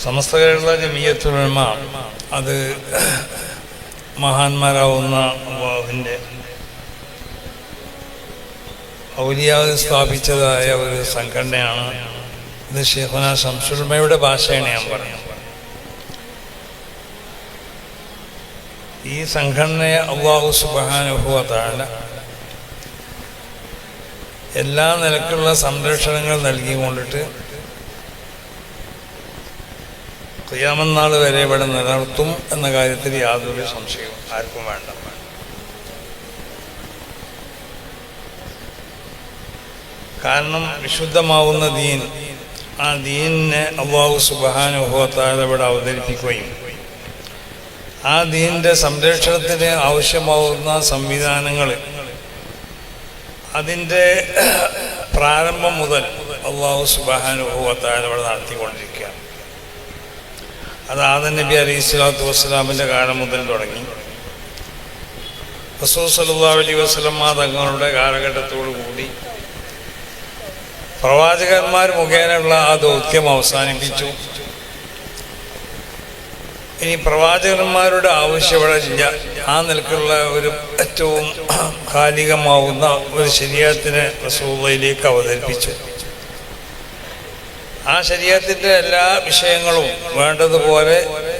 സമസ്ത കേരള ജമിയത്തുൽ ഉലമ അത് മഹാന്മാരാവുന്ന അല്ലാഹുവിൻ്റെ ഔലിയാവ് സ്ഥാപിച്ചതായ ഒരു സംഘടനയാണ്. ഇത് ശൈഖുനാ ശംസുൽ ഉലമയുടെ ഭാഷയാണ് ഞാൻ പറഞ്ഞത്. ഈ സംഘടനയെ അല്ലാഹു സുബ്ഹാനഹു വ തആല എല്ലാ നിലക്കുള്ള സംരക്ഷണങ്ങൾ നൽകിക്കൊണ്ടിട്ട് ഖിയാമത്ത് നാൾ വരെ ഇവിടെ നിലനിർത്തും എന്ന കാര്യത്തിൽ യാതൊരു സംശയവും ആർക്കും വേണ്ട. കാരണം വിശുദ്ധമാവുന്ന ദീൻ, ആ ദീനിനെ അല്ലാഹു സുബ്ഹാനഹു വ തആല ഇവിടെ അവതരിപ്പിക്കുകയും ആ ദീനിൻ്റെ സംരക്ഷണത്തിന് ആവശ്യമാവുന്ന സംവിധാനങ്ങൾ അതിൻ്റെ പ്രാരംഭം മുതൽ അല്ലാഹു സുബ്ഹാനഹു വ തആല ഇവിടെ നടത്തിക്കൊണ്ടിരിക്കുകയാണ്. അത് ആദം നബി അലൈഹി സ്വലാത്തു വസ്സലാമിൻ്റെ കാലം മുതൽ തുടങ്ങി റസൂൽ സല്ലല്ലാഹു അലൈഹി വസല്ലം തങ്ങളുടെ കാലഘട്ടത്തോടു കൂടി പ്രവാചകന്മാർ മുഖേനയുള്ള ആ ദൗത്യം അവസാനിപ്പിച്ചു. ഇനി പ്രവാചകന്മാരുടെ ആവശ്യം ഇവിടെ ഇല്ല. ആ നിലക്കുള്ള ഒരു ഏറ്റവും കാലികമാവുന്ന ഒരു ശരീഅത്തിനെ റസൂലുള്ളാഹിയിലേക്ക് അവതരിപ്പിച്ചു. ആ ശരീഅത്തിൻ്റെ എല്ലാ വിഷയങ്ങളും വേണ്ടതുപോലെ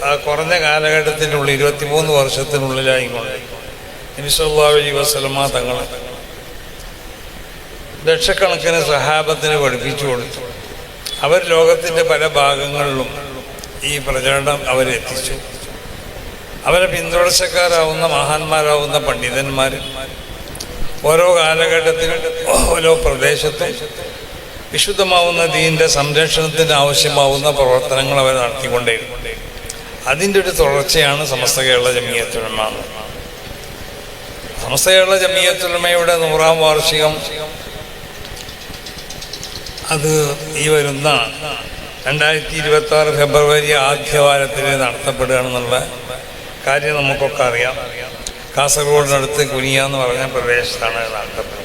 ആ കുറഞ്ഞ കാലഘട്ടത്തിനുള്ളിൽ 23 വർഷത്തിനുള്ളിലായിക്കൊണ്ട് നബി സല്ലല്ലാഹു അലൈഹി വസല്ലം തങ്ങൾ ലക്ഷക്കണക്കിന് സഹാബത്തിന് പഠിപ്പിച്ചു കൊടുത്തു. അവർ ലോകത്തിൻ്റെ പല ഭാഗങ്ങളിലും ഈ പ്രചരണം അവരെത്തിച്ചു. അവരെ പിന്തുടർച്ചക്കാരാവുന്ന മഹാന്മാരാവുന്ന പണ്ഡിതന്മാർ ഓരോ കാലഘട്ടത്തിലും ഓരോ പ്രദേശത്തും വിശുദ്ധമാവുന്ന ദീനിൻ്റെ സംരക്ഷണത്തിന് ആവശ്യമാവുന്ന പ്രവർത്തനങ്ങൾ അവർ നടത്തിക്കൊണ്ടേയിരുന്നു. അതിൻ്റെ ഒരു തുടർച്ചയാണ് സമസ്ത കേരള ജമിയത്തുൽ ഉലമ. സമസ്ത കേരള ജമിയത്തുൽ ഉലമയുടെ 100ാം വാർഷികം അത് ഈ വരുന്ന 2026 ഫെബ്രുവരി ആദ്യവാരത്തിൽ നടത്തപ്പെടുകയാണെന്നുള്ള കാര്യം നമുക്കൊക്കെ അറിയാം. കാസർഗോഡിനടുത്ത് കുനിയ എന്ന് പറഞ്ഞ പ്രദേശത്താണ് നടത്തപ്പെടുന്നത്.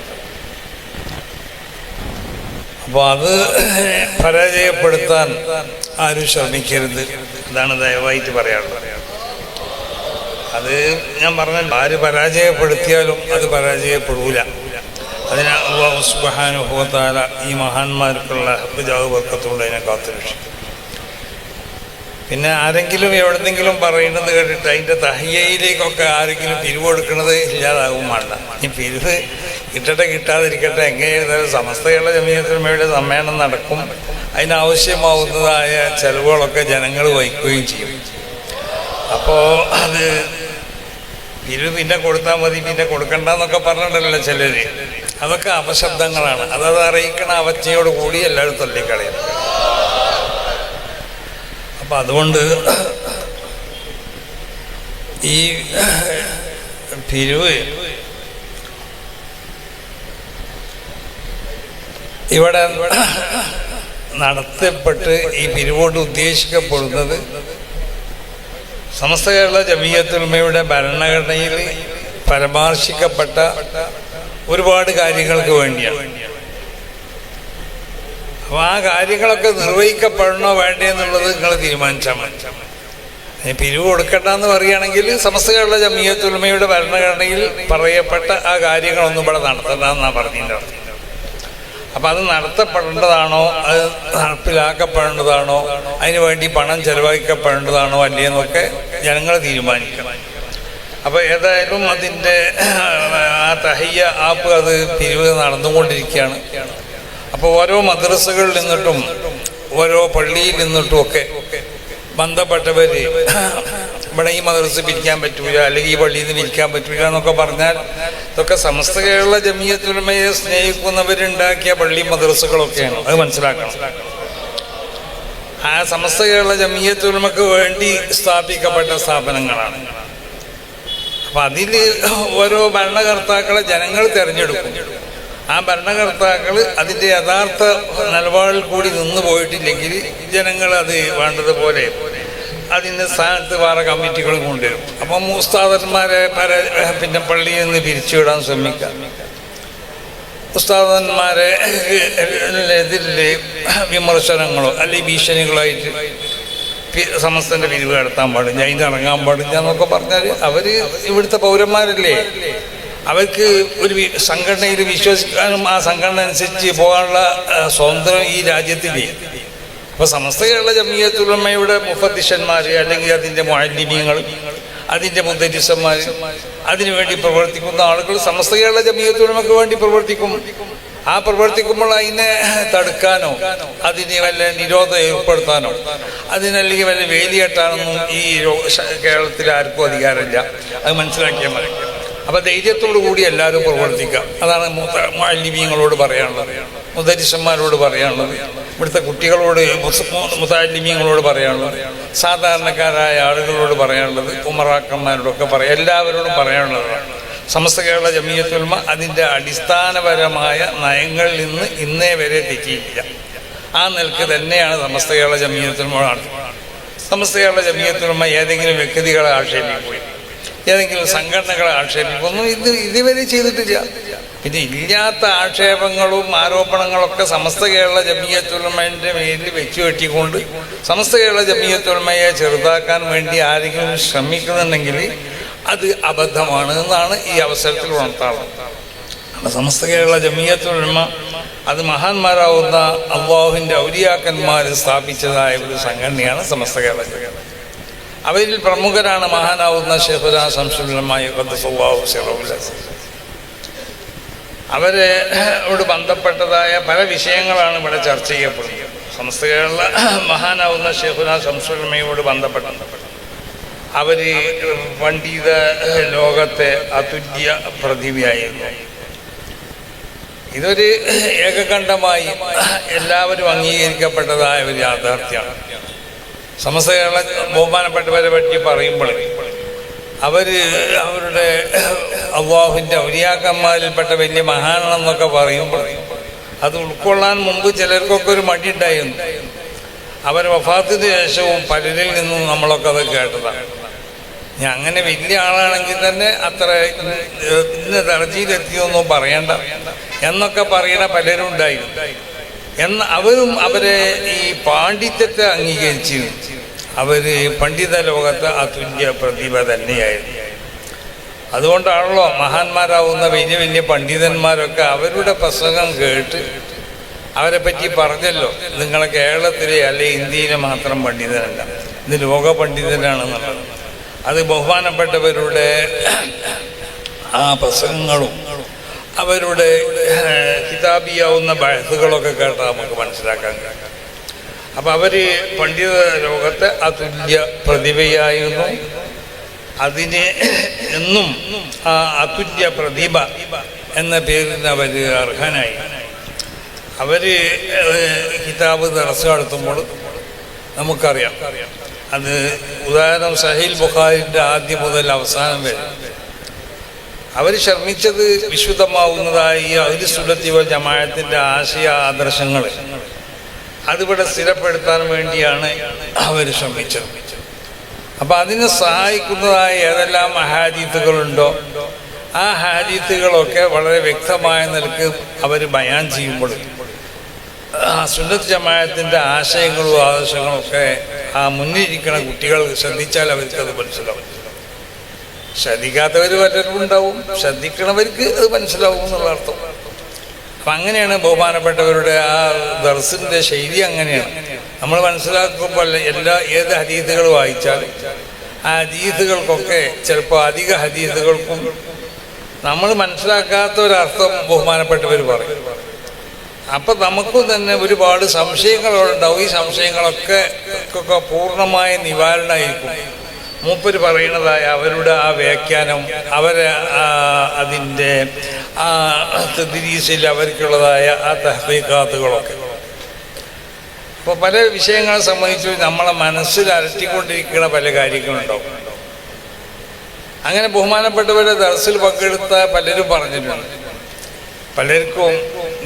അപ്പോൾ അത് പരാജയപ്പെടുത്താൻ ആരും ശ്രമിക്കരുത്, അതാണ് ദയവായിട്ട് പറയാനുള്ളത്. അത് ഞാൻ പറഞ്ഞ ആര് പരാജയപ്പെടുത്തിയാലും അത് പരാജയപ്പെടൂല. അതിന് അല്ലാഹു സുബ്ഹാനഹു വ തആല ഈ മഹാന്മാർക്കുള്ള ഹിജാബ് ബർക്കത്തുകൊണ്ട് അതിനെ കാത്തുരക്ഷിക്കും. പിന്നെ ആരെങ്കിലും എവിടെന്നെങ്കിലും പറയുന്നത് കേട്ടിട്ട് അതിൻ്റെ തഹയ്യയിലേക്കൊക്കെ ആരെങ്കിലും പിരിവ് കൊടുക്കുന്നത് ഇല്ലാതാകും വേണ്ട. ഈ പിരിവ് കിട്ടട്ടെ കിട്ടാതിരിക്കട്ടെ, എങ്ങനെയായിരുന്നാലും സമസ്ത കേരള ജമിയത്തുൽ ഉലമയുടെ സമ്മേളനം നടക്കും. അതിനാവശ്യമാവുന്നതായ ചെലവുകളൊക്കെ ജനങ്ങൾ വഹിക്കുകയും ചെയ്യും. അപ്പോൾ അത് പിരിവ് പിന്നെ കൊടുത്താൽ മതി, പിന്നെ കൊടുക്കണ്ടെന്നൊക്കെ പറഞ്ഞിട്ടുണ്ടല്ലോ ചിലർ. അതൊക്കെ അപശബ്ദങ്ങളാണ്. അതത് അറിയിക്കണ അവജ്ഞയോട് കൂടി എല്ലാവരും തള്ളിക്കളയും. അപ്പം അതുകൊണ്ട് ഈ പിരിവ് ഇവിടെ നടത്തപ്പെട്ട് ഈ പിരിവോട് ഉദ്ദേശിക്കപ്പെടുന്നത് സമസ്ത കേരള ജമിയത്തുൽ ഉലമയുടെ ഭരണഘടനയിൽ പരാമർശിക്കപ്പെട്ട ഒരുപാട് കാര്യങ്ങൾക്ക് വേണ്ടിയാണ്. അപ്പോൾ ആ കാര്യങ്ങളൊക്കെ നിർവഹിക്കപ്പെടണോ വേണ്ടേ എന്നുള്ളത് നിങ്ങൾ തീരുമാനിച്ചാൽ മതി. പിരിവ് കൊടുക്കണ്ടെന്ന് പറയുകയാണെങ്കിൽ സമസ്ത കേരള ജമിയത്തുൽ ഉലമയുടെ ഭരണഘടനയിൽ പറയപ്പെട്ട ആ കാര്യങ്ങളൊന്നും ഇവിടെ നടത്തണ്ടെന്നാണ് പറഞ്ഞിട്ടുള്ളത്. അപ്പം അത് നടത്തപ്പെടേണ്ടതാണോ, അത് നടപ്പിലാക്കപ്പെടേണ്ടതാണോ, അതിന് വേണ്ടി പണം ചെലവഴിക്കപ്പെടേണ്ടതാണോ അല്ലേന്നൊക്കെ ജനങ്ങൾ തീരുമാനിക്കണം. അപ്പോൾ ഏതായാലും അതിൻ്റെ ആ തഹയ്യ ആപ്പ് അത് പിരിവ് നടന്നുകൊണ്ടിരിക്കുകയാണ്. അപ്പോൾ ഓരോ മദ്രസകളിൽ നിന്നിട്ടും ഓരോ പള്ളിയിൽ നിന്നിട്ടുമൊക്കെ ബന്ധപ്പെട്ടവർ ഇവിടെ ഈ മദ്രസ പിരിക്കാൻ പറ്റൂല, അല്ലെങ്കിൽ ഈ പള്ളിയിൽ നിന്ന് പിരിക്കാൻ പറ്റൂല എന്നൊക്കെ പറഞ്ഞാൽ ഇതൊക്കെ സമസ്ത കേരള ജമിയത്തുൽ ഉലമയെ സ്നേഹിക്കുന്നവരുണ്ടാക്കിയ പള്ളി മദ്രസകളൊക്കെയാണ്. അത് മനസ്സിലാക്കണം. ആ സമസ്ത കേരള ജമിയത്തുൽ ഉലമക്ക് വേണ്ടി സ്ഥാപിക്കപ്പെട്ട സ്ഥാപനങ്ങളാണ്. അപ്പം അതിൽ ഓരോ ഭരണകർത്താക്കളെ ജനങ്ങൾ തിരഞ്ഞെടുക്കും. ആ ഭരണകർത്താക്കൾ അതിൻ്റെ യഥാർത്ഥ നിലപാടിൽ കൂടി നിന്ന് പോയിട്ടില്ലെങ്കിൽ ജനങ്ങൾ അത് വേണ്ടതുപോലെ അതിൻ്റെ സ്ഥാനത്ത് വേറെ കമ്മിറ്റികൾ കൊണ്ടുവരും. അപ്പം ഉസ്താദന്മാരെ പിന്നെ പള്ളിയിൽ നിന്ന് പിരിച്ചുവിടാൻ ശ്രമിക്കാം. ഉസ്താദന്മാരെ എതിരെ വിമർശനങ്ങളോ അല്ലെങ്കിൽ ഭീഷണികളായിട്ട് സമസ്തൻ്റെ പിരിവ് നടത്താൻ പാടില്ല, അതിന് ഇറങ്ങാൻ പാടില്ല എന്നൊക്കെ പറഞ്ഞാൽ അവർ ഇവിടുത്തെ പൗരന്മാരല്ലേ, അവർക്ക് ഒരു സംഘടനയിൽ വിശ്വസിക്കാനും ആ സംഘടന അനുസരിച്ച് പോകാനുള്ള സ്വാതന്ത്ര്യം ഈ രാജ്യത്തില്ലേ. അപ്പോൾ സമസ്ത കേരള ജമിയത്തുൽ ഉലമയുടെ മുഫദ്ദിഷന്മാർ അല്ലെങ്കിൽ അതിൻ്റെ മുഅല്ലിമീങ്ങൾ, അതിൻ്റെ മുദരിസന്മാർ, അതിനുവേണ്ടി പ്രവർത്തിക്കുന്ന ആളുകൾ സമസ്ത കേരള ജമിയത്തുൽ ഉലമയ്ക്ക് വേണ്ടി പ്രവർത്തിക്കും. ആ പ്രവർത്തിക്കുമ്പോൾ അതിനെ തടുക്കാനോ അതിന് വല്ല നിരോധം ഏർപ്പെടുത്താനോ അതിനല്ലെങ്കിൽ വല്ല വേലിയെട്ടാനൊന്നും ഈ കേരളത്തിൽ ആർക്കും അധികാരമില്ല. അത് മനസ്സിലാക്കിയാൽ മതി. അപ്പോൾ ധൈര്യത്തോടു കൂടി എല്ലാവരും പ്രവർത്തിക്കാം. അതാണ് മുഅല്ലിമീങ്ങളോട് പറയാനുള്ളത്, മുദരിസന്മാരോട് പറയാനുള്ളത്, ഇവിടുത്തെ കുട്ടികളോട് മുതഅല്ലിമീങ്ങളോട് പറയാനുള്ളത്, സാധാരണക്കാരായ ആളുകളോട് പറയാനുള്ളത്, ഉമറാക്കന്മാരോടൊക്കെ പറയാം, എല്ലാവരോടും പറയാനുള്ളതാണ്. സമസ്ത കേരള ജമിയത്തുൽ ഉലമ അതിൻ്റെ അടിസ്ഥാനപരമായ നയങ്ങളിൽ നിന്ന് ഇന്നേ വരെ തെറ്റിയില്ല. ആ നിലക്ക് തന്നെയാണ് സമസ്ത കേരള ജമിയത്തുൽ ഉലമ നടത്തുന്നത്. സമസ്ത കേരള ജമിയത്തുൽ ഉലമ ഏതെങ്കിലും വ്യക്തികളെ ആക്ഷേപിക്കുകയും ഏതെങ്കിലും സംഘടനകളെ ആക്ഷേപിക്കൊന്നും ഇതുവരെ ചെയ്തിട്ടില്ല. പിന്നെ ഇല്ലാത്ത ആക്ഷേപങ്ങളും ആരോപണങ്ങളൊക്കെ സമസ്ത കേരള ജമിയത്തുൽ ഉലമയുടെ മേലിൽ വെച്ചു കെട്ടിക്കൊണ്ട് സമസ്ത കേരള ജമിയത്തുൽ ഉലമയെ ചെറുതാക്കാൻ വേണ്ടി ആരെങ്കിലും ശ്രമിക്കുന്നുണ്ടെങ്കിൽ അത് അബദ്ധമാണ് എന്നാണ് ഈ അവസരത്തിൽ ഉണർത്താറുള്ളത്. സമസ്ത കേരള ജമിയത്തുൽ ഉലമ അത് മഹാന്മാരാവുന്ന അല്ലാഹുവിൻ്റെ ഔലിയാക്കന്മാർ സ്ഥാപിച്ചതായ ഒരു സംഘടനയാണ് സമസ്ത കേരള ജമിയത്ത്. അവരിൽ പ്രമുഖരാണ് മഹാനാവുന്ന ശൈഖുനാ ശംസുൽ ഉലമ ഖദ്ദസല്ലാഹു സിറഹുൽ അസീസ്. അവരോട് ബന്ധപ്പെട്ടതായ പല വിഷയങ്ങളാണ് ഇവിടെ ചർച്ച ചെയ്യപ്പെടുന്നത്. സമസ്ത കേരള മഹാനാവുന്ന ശൈഖുനാ ശംസുൽ ഉലമയോട് ബന്ധപ്പെട്ടത് അവർ പണ്ഡിത ലോകത്തെ അതുല്യ പ്രതിഭയായിരുന്നു. ഇതൊരു ഏകകണ്ഠമായി എല്ലാവരും അംഗീകരിക്കപ്പെട്ടതായ ഒരു യാഥാർത്ഥ്യമാണ്. സമസ്ത കേരള ബഹുമാനപ്പെട്ടവരെ പറ്റി പറയുമ്പോൾ അവരുടെ അല്ലാഹുവിൻ്റെ ഔലിയാക്കന്മാരിൽപ്പെട്ട വലിയ മഹാനാണെന്നൊക്കെ പറയുമ്പോൾ അത് ഉൾക്കൊള്ളാൻ മുമ്പ് ചിലർക്കൊക്കെ ഒരു മടിയുണ്ടായിരുന്നു. അവർ വഫാത്തിന് ശേഷവും പലരിൽ നിന്നും നമ്മളൊക്കെ അത് കേട്ടതാണ്. അങ്ങനെ വലിയ ആളാണെങ്കിൽ തന്നെ അത്ര ഇന്ന് ദർജയിലെത്തിയൊന്നും പറയണ്ട എന്നൊക്കെ പറയുന്ന പലരും ഉണ്ടായിരുന്നു. അവരും അവരെ ഈ പാണ്ഡിത്യത്തെ അംഗീകരിച്ചിരുന്നു. അവർ പണ്ഡിത ലോകത്ത് അതുല്യ പ്രതിഭ തന്നെയായിരുന്നു. അതുകൊണ്ടാണല്ലോ മഹാന്മാരാവുന്ന വലിയ വലിയ പണ്ഡിതന്മാരൊക്കെ അവരുടെ പ്രസംഗം കേട്ട് അവരെ പറ്റി പറഞ്ഞല്ലോ, നിങ്ങളെ കേരളത്തിലെ അല്ലെ ഇന്ത്യയിലെ മാത്രം പണ്ഡിതനല്ല, ഇത് ലോക പണ്ഡിതനാണെന്നുള്ളത്. അത് ബഹുമാനപ്പെട്ടവരുടെ ആ പ്രസംഗങ്ങളും അവരുടെ കിതാബിയാവുന്ന ബഹസുകളൊക്കെ കേട്ടാൽ നമുക്ക് മനസ്സിലാക്കാൻ കഴിയും. അപ്പം അവർ പണ്ഡിത ലോകത്തെ അതുല്യ പ്രതിഭയായിരുന്നു. അതിന് എന്നും ആ അതുല്യ പ്രതിഭ എന്ന പേരിന് അവർ അർഹനായി. അവർ കിതാബ് ദർസ് നടത്തുമ്പോൾ നമുക്കറിയാം, അത് ഉദാഹരണം സഹീൽ ബുഖാരിൻ്റെ ആദ്യം മുതൽ അവസാനം വരെ അവർ ശ്രമിച്ചത് വിശുദ്ധമാവുന്നതായ ഈ അഹ്ലു സുന്നത്തി വൽ ജമാഅത്തിൻ്റെ ആശയ ആദർശങ്ങൾ അതിവിടെ സ്ഥിരപ്പെടുത്താൻ വേണ്ടിയാണ് അവർ ശ്രമിച്ചത്. അപ്പം അതിനെ സഹായിക്കുന്നതായ ഏതെല്ലാം ഹദീസുകളുണ്ടോ ആ ഹദീസുകളൊക്കെ വളരെ വ്യക്തമായ നിലക്ക് അവർ ബയാൻ ചെയ്യുമ്പോൾ സുന്നത്ത് ജമാഅത്തിൻ്റെ ആശയങ്ങളും ആദർശങ്ങളും ഒക്കെ ആ മുന്നിരിക്കുന്ന കുട്ടികൾ ശ്രദ്ധിച്ചാൽ അവർക്കത് മനസ്സിലാവും. ശ്രദ്ധിക്കാത്തവർ പലരും ഉണ്ടാവും, ശ്രദ്ധിക്കണവർക്ക് അത് മനസ്സിലാവും എന്നുള്ള അർത്ഥം. അപ്പം അങ്ങനെയാണ് ബഹുമാനപ്പെട്ടവരുടെ ആ ദർസിൻ്റെ ശൈലി. അങ്ങനെയാണ് നമ്മൾ മനസ്സിലാക്കുമ്പോൾ ഏത് ഹദീസുകൾ വായിച്ചാലും ആ ഹദീസുകൾക്കൊക്കെ ചിലപ്പോൾ അധിക ഹദീസുകൾക്കും നമ്മൾ മനസ്സിലാക്കാത്ത ഒരർത്ഥം ബഹുമാനപ്പെട്ടവർ പറയും. അപ്പം നമുക്കും തന്നെ ഒരുപാട് സംശയങ്ങളുണ്ടാവും. ഈ സംശയങ്ങളൊക്കെ പൂർണ്ണമായ നിവാരണമായിരിക്കും മൂപ്പര് പറയുന്നതായ അവരുടെ ആ വ്യാഖ്യാനം, അവരെ അതിൻ്റെ ആ തദ്രീസിൽ അവർക്കുള്ളതായ ആ തഹ്ഖീഖാത്തുകളൊക്കെ. അപ്പോൾ പല വിഷയങ്ങളെ സംബന്ധിച്ച് നമ്മളെ മനസ്സിൽ അലട്ടിക്കൊണ്ടിരിക്കുന്ന പല കാര്യങ്ങളുണ്ടാവും. അങ്ങനെ ബഹുമാനപ്പെട്ടവരുടെ ദർസിൽ പങ്കെടുത്ത പലരും പറഞ്ഞിട്ടുണ്ട്. പലർക്കും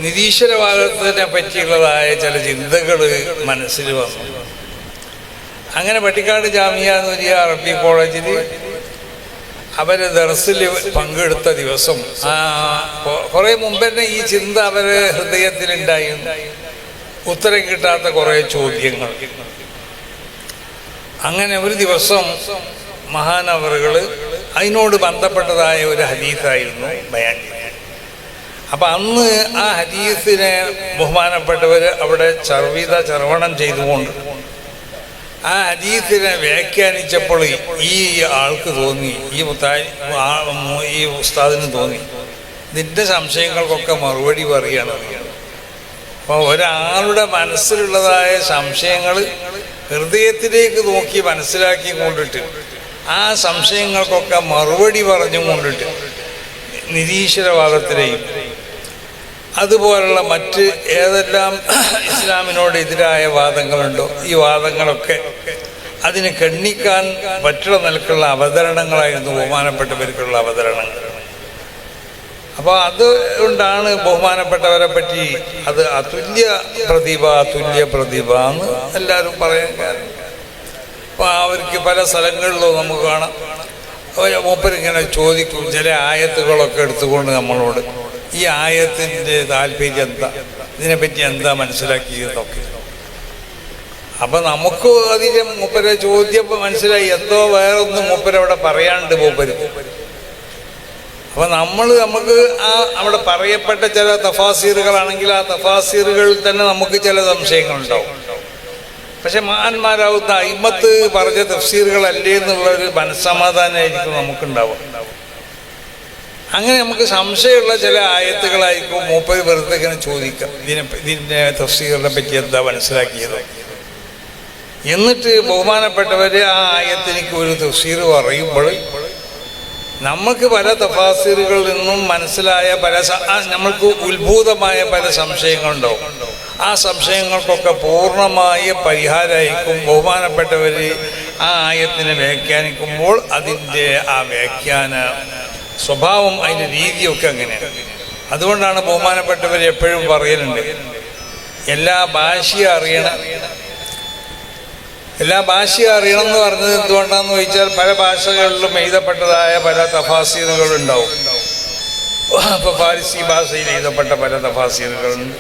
നിരീശ്വരവാദത്തിനെ പറ്റിയുള്ളതായ ചില ചിന്തകൾ മനസ്സിൽ വന്നു. അങ്ങനെ പട്ടിക്കാട് ജാമിയ നൂരിയ അറബി കോളേജിൽ അവർ ദർസിൽ പങ്കെടുത്ത ദിവസം കുറേ മുമ്പ് തന്നെ ഈ ചിന്ത അവരെ ഹൃദയത്തിലുണ്ടായിരുന്നു. ഉത്തരം കിട്ടാത്ത കുറേ ചോദ്യങ്ങൾ. അങ്ങനെ ഒരു ദിവസം മഹാനവറുകൾ അതിനോട് ബന്ധപ്പെട്ടതായ ഒരു ഹദീസായിരുന്നു ബയാൻ ചെയ്തത്. അപ്പം അന്ന് ആ ഹദീസിനെ ബഹുമാനപ്പെട്ടവർ അവിടെ ചർവണം ചെയ്തുകൊണ്ട് ആ ഹദീസിനെ വ്യാഖ്യാനിച്ചപ്പോൾ ഈ ആൾക്ക് തോന്നി, ഈ ഉസ്താദിന് തോന്നി, ഇതിൻ്റെ സംശയങ്ങൾക്കൊക്കെ മറുപടി പറയുകയാണ്. അപ്പോൾ ഒരാളുടെ മനസ്സിലുള്ളതായ സംശയങ്ങൾ ഹൃദയത്തിലേക്ക് നോക്കി മനസ്സിലാക്കി കൊണ്ടിട്ട് ആ സംശയങ്ങൾക്കൊക്കെ മറുപടി പറഞ്ഞു കൊണ്ടിട്ട് നിരീശ്വരവാദത്തിലെയും അതുപോലുള്ള മറ്റ് ഏതെല്ലാം ഇസ്ലാമിനോട് എതിരായ വാദങ്ങളുണ്ടോ ഈ വാദങ്ങളൊക്കെ അതിന് ഖണ്ഡിക്കാൻ പറ്റുന്ന നിലക്കുള്ള അവതരണങ്ങളായിരുന്നു ബഹുമാനപ്പെട്ടവർക്കുള്ള അവതരണങ്ങൾ. അപ്പോൾ അതുകൊണ്ടാണ് ബഹുമാനപ്പെട്ടവരെ പറ്റി അത് അതുല്യ പ്രതിഭ എന്ന് എല്ലാവരും പറയാൻ കാരണം. അപ്പോൾ അവർക്ക് പല സ്ഥലങ്ങളിലും നമുക്ക് കാണാം, മൂപ്പരിങ്ങനെ ചോദിക്കും ചില ആയത്തുകളൊക്കെ എടുത്തുകൊണ്ട് നമ്മളോട്, ഈ ആയത്തിൻ്റെ താല്പര്യം എന്താ, ഇതിനെപ്പറ്റി എന്താ മനസ്സിലാക്കിയതൊക്കെ. അപ്പം നമുക്ക് അധികം മൂപ്പരെ ചോദ്യം മനസ്സിലായി, എന്തോ വേറൊന്നും മൂപ്പരവിടെ പറയാണ്ട് മൂപ്പര്. അപ്പം നമുക്ക് ആ അവിടെ പറയപ്പെട്ട ചില തഫാസീറുകളാണെങ്കിൽ ആ തഫാസീറുകളിൽ തന്നെ നമുക്ക് ചില സംശയങ്ങളുണ്ടാവും. പക്ഷെ മഹാന്മാരാവുന്ന അയിമത്ത് പറഞ്ഞ തഫ്സീറുകളല്ലേ എന്നുള്ളൊരു മനസ്സമാധാനമായിരിക്കും നമുക്കുണ്ടാവുക. അങ്ങനെ നമുക്ക് സംശയമുള്ള ചില ആയത്തുകളായിരിക്കും മൂപ്പര് വെറുതെ ഇങ്ങനെ ചോദിക്കാം, ഇതിൻ്റെ തഫ്സീറിനെ പറ്റി എന്താ മനസ്സിലാക്കിയത്. എന്നിട്ട് ബഹുമാനപ്പെട്ടവർ ആ ആയത്തിനിക്ക് ഒരു തഫ്സീർ പറയുമ്പോൾ നമുക്ക് പല തഫാസീറുകളിൽ നിന്നും മനസ്സിലായ നമ്മൾക്ക് ഉത്ഭൂതമായ പല സംശയങ്ങളുണ്ടാവും. ആ സംശയങ്ങൾക്കൊക്കെ പൂർണ്ണമായ പരിഹാരമായിരിക്കും ബഹുമാനപ്പെട്ടവർ ആ ആയത്തിനെ വ്യാഖ്യാനിക്കുമ്പോൾ അതിൻ്റെ ആ വ്യാഖ്യാന സ്വഭാവം, അതിൻ്റെ രീതിയൊക്കെ അങ്ങനെയാണ്. അതുകൊണ്ടാണ് ബഹുമാനപ്പെട്ടവർ എപ്പോഴും പറയലുണ്ട്, എല്ലാ ഭാഷയും അറിയണം എന്ന് പറഞ്ഞത് എന്തുകൊണ്ടാണെന്ന് ചോദിച്ചാൽ പല ഭാഷകളിലും എഴുതപ്പെട്ടതായ പല തഫാസീറുകളുണ്ടാവും. ഇപ്പോൾ ഫാരിസി ഭാഷയിൽ എഴുതപ്പെട്ട പല തഫാസീറുകളുണ്ട്,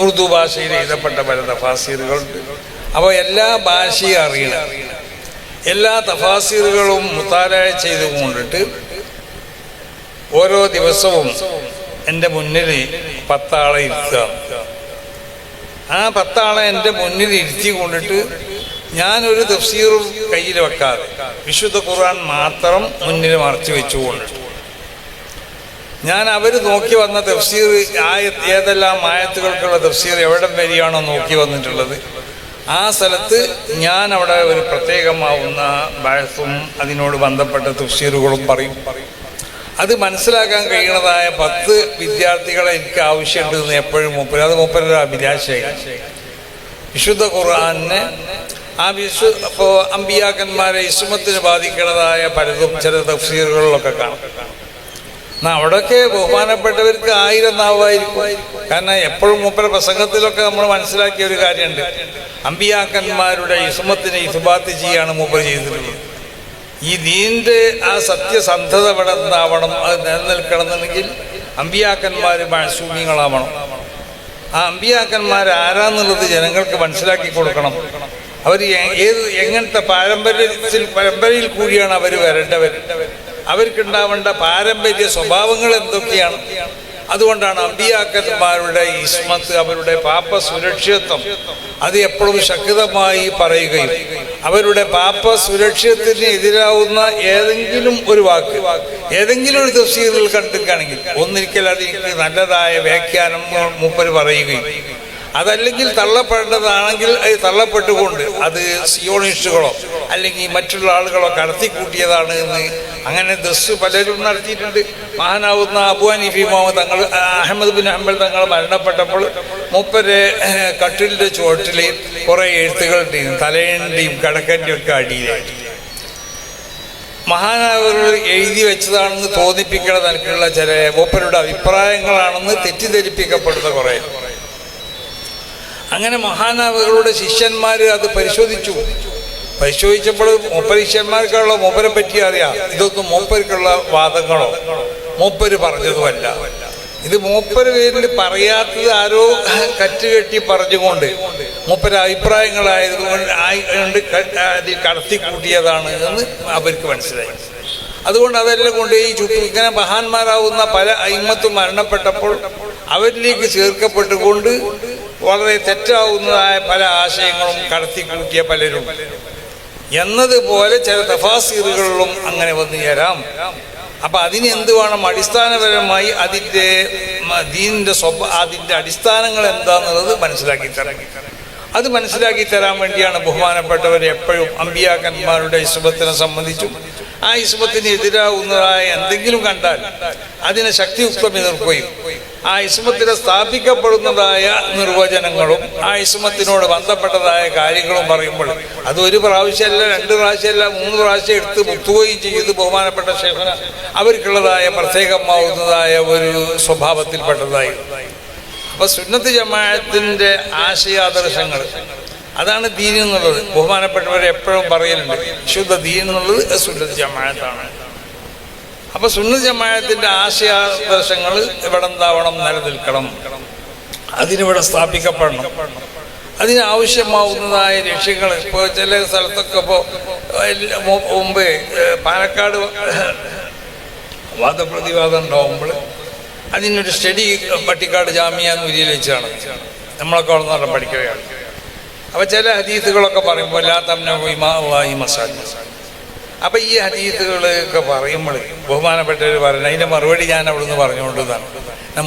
ഉറുദു ഭാഷയിൽ എഴുതപ്പെട്ട പല തഫാസീറുകളുണ്ട്. അപ്പോൾ എല്ലാ ഭാഷയും അറിയണം. എല്ലാ തഫാസീറുകളും മുത്താലയ ചെയ്തു കൊണ്ടിട്ട് ഓരോ ദിവസവും എൻ്റെ മുന്നിൽ 10 ആളെ ഇരുത്തുക. ആ 10 ആളെ എൻ്റെ മുന്നിൽ ഇരുത്തി കൊണ്ടിട്ട് ഞാനൊരു തഫ്സീറും കയ്യിൽ വെക്കാതെ വിശുദ്ധ ഖുർആൻ മാത്രം മുന്നിൽ മറച്ചു വെച്ചുകൊണ്ട് ഞാൻ അവർ നോക്കി വന്ന തഫ്സീർ ഏതെല്ലാം ആയത്തുകൾക്കുള്ള തഫ്സീർ എവിടം വരെയാണോ നോക്കി വന്നിട്ടുള്ളത് ആ സ്ഥലത്ത് ഞാൻ അവിടെ ഒരു പ്രത്യേകമാവുന്ന ബഹസും അതിനോട് ബന്ധപ്പെട്ട തഫ്സീറുകളും പറയും. അത് മനസ്സിലാക്കാൻ കഴിയുന്നതായ 10 വിദ്യാർത്ഥികളെ എനിക്ക് ആവശ്യമുണ്ടെന്ന് എപ്പോഴും അത് മൂപ്പരുടെ അഭിലാഷയായി. വിശുദ്ധ ഖുർആനെ അപ്പോൾ അമ്പിയാക്കന്മാരെ ഇസ്മത്തിന് ബാധിക്കുന്നതായ പലതും ചില തഫ്സീറുകളിലൊക്കെ കാണാം. എന്നാൽ അവിടെയൊക്കെ ബഹുമാനപ്പെട്ടവർക്ക് 1000 നാവായിരിക്കും. കാരണം എപ്പോഴും മൂപ്പര പ്രസംഗത്തിലൊക്കെ നമ്മൾ മനസ്സിലാക്കിയ ഒരു കാര്യമുണ്ട്, അമ്പിയാക്കന്മാരുടെ ഇസ്മത്തിനെ ഇസ്ബാത്ത് ചെയ്യാണ് മൂപ്പർ ചെയ്തിട്ടുള്ളത്. ഈ ദീനിൻ്റെ ആ സത്യസന്ധത ഇവിടെ എന്താവണം, അത് നിലനിൽക്കണമെന്നുണ്ടെങ്കിൽ അമ്പിയാക്കന്മാർ മഅ്സൂമികളാവണം. ആ അമ്പിയാക്കന്മാർ ആരാന്നുള്ളത് ജനങ്ങൾക്ക് മനസ്സിലാക്കി കൊടുക്കണം. അവർ എങ്ങനത്തെ പരമ്പരയിൽ കൂടിയാണ് അവർ വരേണ്ടവർ, അവർക്കുണ്ടാവേണ്ട പാരമ്പര്യ സ്വഭാവങ്ങൾ എന്തൊക്കെയാണ്. അതുകൊണ്ടാണ് അമ്പിയാക്കന്മാരുടെ ഇസ്മത്ത്, അവരുടെ പാപ സുരക്ഷിതത്വം അത് എപ്പോഴും ശക്തമായി പറയുകയും അവരുടെ പാപ സുരക്ഷിതത്തിന് എതിരാവുന്ന ഏതെങ്കിലും ഒരു വാക്ക് ഏതെങ്കിലും ഒരു തഫ്സീറിൽ കണ്ടിരിക്കുകയാണെങ്കിൽ ഒന്നിരിക്കൽ അതിന് നല്ലതായ വ്യാഖ്യാനം മൂപ്പർ പറയുകയും അതല്ലെങ്കിൽ തള്ളപ്പെടേണ്ടതാണെങ്കിൽ അത് തള്ളപ്പെട്ടുകൊണ്ട് അത് സിയോണിസ്റ്റുകളോ അല്ലെങ്കിൽ മറ്റുള്ള ആളുകളോ കടത്തിക്കൂട്ടിയതാണ് എന്ന് അങ്ങനെ ദസ് പലരും നടത്തിയിട്ടുണ്ട്. മഹാനാവുന്ന അബൂ ഹനീഫ ഇമാം തങ്ങൾ, അഹമ്മദ് ബിൻ ഹംബൽ തങ്ങൾ മരണപ്പെട്ടപ്പോൾ മൂപ്പരെ കട്ടിലിൻ്റെ ചുവട്ടിൽ കുറേ എഴുത്തുകളുടെയും തലയുടെയും കടക്കൻ്റെയും ഒക്കെ അടിയിലായിട്ട് മഹാനാവകൾ എഴുതി വെച്ചതാണെന്ന് തോന്നിപ്പിക്കുന്ന തരത്തിലുള്ള ചില മൂപ്പരുടെ അഭിപ്രായങ്ങളാണെന്ന് തെറ്റിദ്ധരിപ്പിക്കപ്പെടുന്ന കുറേ. അങ്ങനെ മഹാനാവകളുടെ ശിഷ്യന്മാർ അത് പരിശോധിച്ചപ്പോൾ മൂപ്പര് ശിഷ്യന്മാർക്കുള്ള മൂപ്പരെ പറ്റി അറിയാം. ഇതൊന്നും മൂപ്പർക്കുള്ള വാദങ്ങളോ മൂപ്പര് പറഞ്ഞതുമല്ല. ഇത് മൂപ്പര് പേരിൽ പറയാത്തത് ആരോ കറ്റുകെട്ടി പറഞ്ഞുകൊണ്ട് മൂപ്പര അഭിപ്രായങ്ങളായതുകൊണ്ട് അതിൽ കടത്തിക്കൂട്ടിയതാണ് എന്ന് അവർക്ക് മനസ്സിലായി. അതുകൊണ്ട് അതെല്ലാം കൊണ്ട് ഈ ഇങ്ങനെ മഹാന്മാരാവുന്ന പല അയിമ്മത്തും മരണപ്പെട്ടപ്പോൾ അവരിലേക്ക് ചേർക്കപ്പെട്ടുകൊണ്ട് വളരെ തെറ്റാവുന്നതായ പല ആശയങ്ങളും കടത്തിക്കൂട്ടിയ പലരും എന്നതുപോലെ ചില തഫാസീറുകളിലും അങ്ങനെ വന്നു ചേരാം. അപ്പൊ അതിന് എന്ത് വേണം? അടിസ്ഥാനപരമായി അതിൻ്റെ ദീനിന്റെ അതിൻ്റെ അടിസ്ഥാനങ്ങൾ എന്താന്നുള്ളത് മനസ്സിലാക്കി തരാം. അത് മനസ്സിലാക്കി തരാൻ വേണ്ടിയാണ് ബഹുമാനപ്പെട്ടവർ എപ്പോഴും അമ്പിയാക്കന്മാരുടെ ഇസ്ബത്തിനെ സംബന്ധിച്ചും ആ ഇസ്ബത്തിന് എതിരാവുന്നതായ എന്തെങ്കിലും കണ്ടാൽ അതിനെ ശക്തിയുക്തം എതിർക്കുകയും ആ ഇസ്മത്തിനെ സ്ഥാപിക്കപ്പെടുന്നതായ നിർവചനങ്ങളും ആ ഇസ്മത്തിനോട് ബന്ധപ്പെട്ടതായ കാര്യങ്ങളും പറയുമ്പോൾ അത് ഒരു പ്രാവശ്യമല്ല, 2 പ്രാവശ്യമല്ല, 3 പ്രാവശ്യം എടുത്ത് മുത്തുകയും ചെയ്ത് ബഹുമാനപ്പെട്ട ശേഖന അവർക്കുള്ളതായ പ്രത്യേകമാവുന്നതായ ഒരു സ്വഭാവത്തിൽപ്പെട്ടതായി. അപ്പൊ സുന്നത്ത് ജമാഅത്തിന്റെ ആശയാദർശങ്ങൾ അതാണ് ദീൻ എന്നുള്ളത്. ബഹുമാനപ്പെട്ടവരെ എപ്പോഴും പറയലുണ്ട്, ശുദ്ധ ദീൻ എന്നുള്ളത് സുന്നത്ത് ജമാഅത്താണ്. അപ്പൊ സുന്നത്ത് ജമാഅത്തിന്റെ ആശയാദർശങ്ങൾ ഇവിടെ എന്താവണം? നിലനിൽക്കണം, അതിനിവിടെ സ്ഥാപിക്കപ്പെടണം. അതിനാവശ്യമാവുന്നതായ ലക്ഷ്യങ്ങൾ ഇപ്പോൾ ചില സ്ഥലത്തൊക്കെ ഇപ്പോൾ മുമ്പ് പാലക്കാട് വാദപ്രതിവാദം ഉണ്ടാവുമ്പോൾ അതിനൊരു സ്റ്റഡി പട്ടിക്കാട് ജാമിയ നൂരിയിൽ വെച്ചാണ് നമ്മളൊക്കെ അവിടെ നിന്ന് പഠിക്കുകയാണ്. അപ്പോൾ ചില ഹദീസുകളൊക്കെ പറയുമ്പോൾ എല്ലാ തമ്മിൽ മസാജ്. അപ്പം ഈ ഹദീസുകളൊക്കെ പറയുമ്പോൾ ബഹുമാനപ്പെട്ടവർ പറയുന്നത് അതിൻ്റെ മറുപടി ഞാൻ അവിടുന്ന് പറഞ്ഞുകൊണ്ടതാണ്.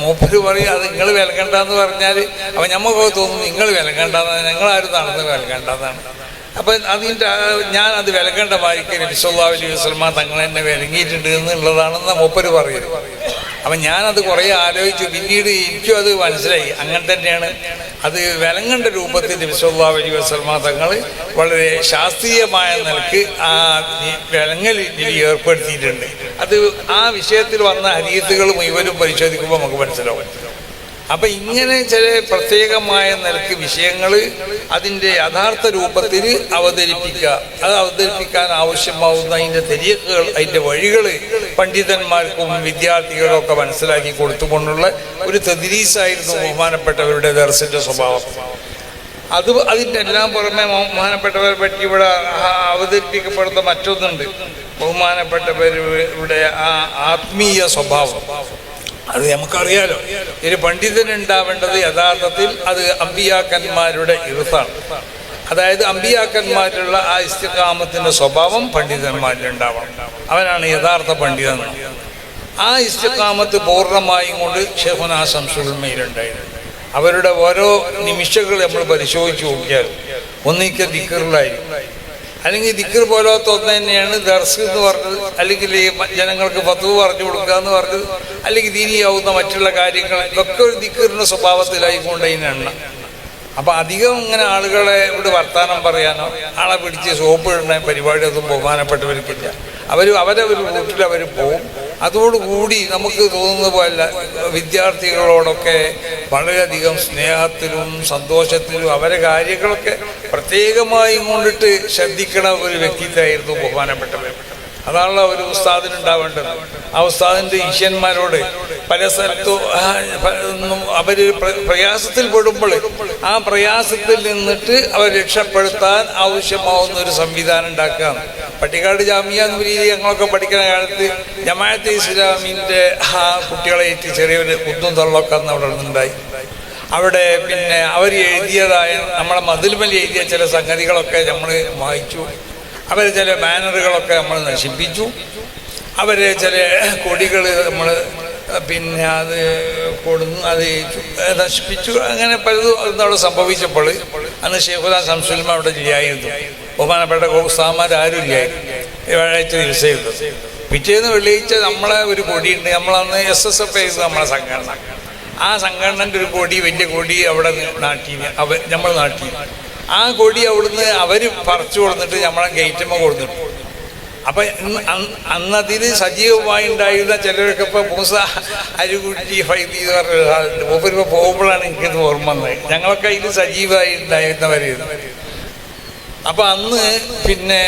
മൂപ്പര് പറയും അത് നിങ്ങൾ വിലക്കണ്ടെന്ന് പറഞ്ഞാൽ അപ്പം ഞമ്മക്കൊക്കെ തോന്നുന്നു നിങ്ങൾ വിലക്കണ്ടെന്നാണ്, ഞങ്ങളാരും നടന്ന് വിലക്കണ്ടെന്നാണ്. അപ്പം അതിൻ്റെ ഞാനത് വിലക്കേണ്ട മാതിരിക്ക് നബി സല്ലല്ലാഹു അലൈഹി വസല്ലം തങ്ങൾ എന്നെ വിലങ്ങിയിട്ടുണ്ട് എന്നുള്ളതാണെന്ന് മൂപ്പര് പറയുന്നത്. അപ്പം ഞാനത് കുറേ ആലോചിച്ചു. പിന്നീട് എനിക്കും അത് മനസ്സിലായി, അങ്ങനെ തന്നെയാണ്. അത് വിലങ്ങേണ്ട രൂപത്തിൽ നബി സല്ലല്ലാഹു അലൈഹി വസല്ലം തങ്ങൾ വളരെ ശാസ്ത്രീയമായ നിലക്ക് ആ വിലങ്ങൽ ഏർപ്പെടുത്തിയിട്ടുണ്ട്. അത് ആ വിഷയത്തിൽ വന്ന ഹദീസുകൾ മുഴുവനും പരിശോധിക്കുമ്പോൾ നമുക്ക് മനസ്സിലാവും. അപ്പം ഇങ്ങനെ ചില പ്രത്യേകമായ നിലക്ക് വിഷയങ്ങൾ അതിൻ്റെ യഥാർത്ഥ രൂപത്തിൽ അവതരിപ്പിക്കുക, അത് അവതരിപ്പിക്കാൻ ആവശ്യമാവുന്ന അതിൻ്റെ തെരീഖുകൾ, അതിൻ്റെ വഴികൾ പണ്ഡിതന്മാർക്കും വിദ്യാർത്ഥികളൊക്കെ മനസ്സിലാക്കി കൊടുത്തുകൊണ്ടുള്ള ഒരു തദ്രീസായിരുന്നു ബഹുമാനപ്പെട്ടവരുടെ ദർസിൻ്റെ സ്വഭാവം. അതിൻ്റെ എല്ലാം പുറമെ ബഹുമാനപ്പെട്ടവരെ പറ്റി ഇവിടെ അവതരിപ്പിക്കപ്പെടുന്ന മറ്റൊന്നുണ്ട്. ബഹുമാനപ്പെട്ടവരുടെ ആ ആത്മീയ സ്വഭാവം അത് നമുക്കറിയാലോ. ഒരു പണ്ഡിതനുണ്ടാവേണ്ടത് യഥാർത്ഥത്തിൽ അത് അമ്പിയാക്കന്മാരുടെ ഇർസാണ്. അതായത് അമ്പിയാക്കന്മാരിലുള്ള ആ ഇസ്തിഖാമത്തിന്റെ സ്വഭാവം പണ്ഡിതന്മാരിലുണ്ടാവണം. അവനാണ് യഥാർത്ഥ പണ്ഡിതൻ. ആ ഇസ്തിഖാമത്ത് പൂർണ്ണമായും കൊണ്ട് ശൈഖുനാ ശംസുൽ ഉലമയിലുണ്ടായിരുന്നു. അവരുടെ ഓരോ നിമിഷങ്ങൾ നമ്മൾ പരിശോധിച്ച് നോക്കിയാൽ ഒന്നിക്ക ദിക്റിലായിരിക്കും, അല്ലെങ്കിൽ ദിക്ർ പോലത്തെ ഒന്ന് തന്നെയാണ് ദർസ് എന്ന് പറഞ്ഞത്, അല്ലെങ്കിൽ ജനങ്ങൾക്ക് ഫത്വ പറഞ്ഞു കൊടുക്കുക എന്ന് പറഞ്ഞത്, അല്ലെങ്കിൽ ദീനിയാവുന്ന മറ്റുള്ള കാര്യങ്ങൾ ഇതൊക്കെ ഒരു ദിക്റിന്റെ സ്വഭാവത്തിലായിക്കൊണ്ട് അതിനെണ്ണ. അപ്പം അധികം ഇങ്ങനെ ആളുകളെ ഇവിടെ വർത്താനം പറയാനോ ആളെ പിടിച്ച് സോപ്പ് ഇടുന്ന പരിപാടിയൊന്നും ബഹുമാനപ്പെട്ടവർക്കില്ല. അവരെ ഒരു റൂട്ടിൽ അവർ പോവും. അതോടുകൂടി നമുക്ക് തോന്നുന്ന പോലെ വിദ്യാർത്ഥികളോടൊക്കെ വളരെയധികം സ്നേഹത്തിലും സന്തോഷത്തിലും അവരെ കാര്യങ്ങളൊക്കെ പ്രത്യേകമായും കൊണ്ടിട്ട് ശ്രദ്ധിക്കണ ഒരു വ്യക്തിത്വമായിരുന്നു ബഹുമാനപ്പെട്ടവർ. അതാണല്ലോ ഒരു ഉസ്താദിനുണ്ടാവേണ്ടത്. ആ ഉസ്താദിൻ്റെ ശിഷ്യന്മാരോട് പല സ്ഥലത്തും അവർ പ്രയാസത്തിൽ പെടുമ്പോൾ ആ പ്രയാസത്തിൽ നിന്നിട്ട് അവർ രക്ഷപ്പെടുത്താൻ ആവശ്യമാവുന്ന ഒരു സംവിധാനം ഉണ്ടാക്കുകയാണ്. പട്ടിക്കാട് ജാമിയ നൂരിയിൽ ഞങ്ങളൊക്കെ പഠിക്കുന്ന കാലത്ത് ജമാഅത്തെ ഇസ്ലാമിൻ്റെ ആ കുട്ടികളായിട്ട് ചെറിയൊരു കുത്തും തള്ളൊക്കെ അന്ന് അവിടെ നിന്നുണ്ടായി. അവിടെ പിന്നെ അവർ എഴുതിയതായ നമ്മളെ മതിൽമേൽ എഴുതിയ ചില സംഗതികളൊക്കെ നമ്മൾ വായിച്ചു. അവരെ ചില ബാനറുകളൊക്കെ നമ്മൾ നശിപ്പിച്ചു. അവരെ ചില കൊടികൾ നമ്മൾ പിന്നെ അത് കൊടുന്ന് അത് നശിപ്പിച്ചു. അങ്ങനെ പലതും അവിടെ സംഭവിച്ചപ്പോൾ അന്ന് ശൈഖുനാ ശംസുൽ ഉലമ അവിടെ ഇല്ലായിരുന്നു. ബഹുമാനപ്പെട്ട ഉസ്താദന്മാരാരും ഇല്ലായിരുന്നു. വ്യാഴാഴ്ച ദിവസമായിരുന്നു. പിറ്റേന്ന് വെള്ളിയാഴ്ച നമ്മളെ ഒരു കൊടിയുണ്ട്. നമ്മളന്ന് SSF ആയിരുന്നു നമ്മളെ സംഘടന. ആ സംഘടനൻ്റെ ഒരു കൊടി, വലിയ കൊടി അവിടെ നാട്ടി നമ്മൾ നാട്ടി. ആ കൊടി അവിടുന്ന് അവർ പറിച്ചു കൊടുത്തിട്ട് നമ്മളെ ഗേറ്റമ്മ കൊടുത്തിട്ടു. അപ്പം അന്നതിൽ സജീവമായി ഉണ്ടായിരുന്ന ചിലരൊക്കെ ഇപ്പം മൂസ അരുകുട്ടി ഫൈദി എന്ന് പറഞ്ഞ ഒരാളുണ്ട്. മൂപ്പരിപ്പോൾ പോകുമ്പോഴാണ് എനിക്കത് ഓർമ്മ വന്നത്. ഞങ്ങളൊക്കെ അതിൽ സജീവമായി ഉണ്ടായിരുന്നവരായിരുന്നു. അപ്പം അന്ന് പിന്നെ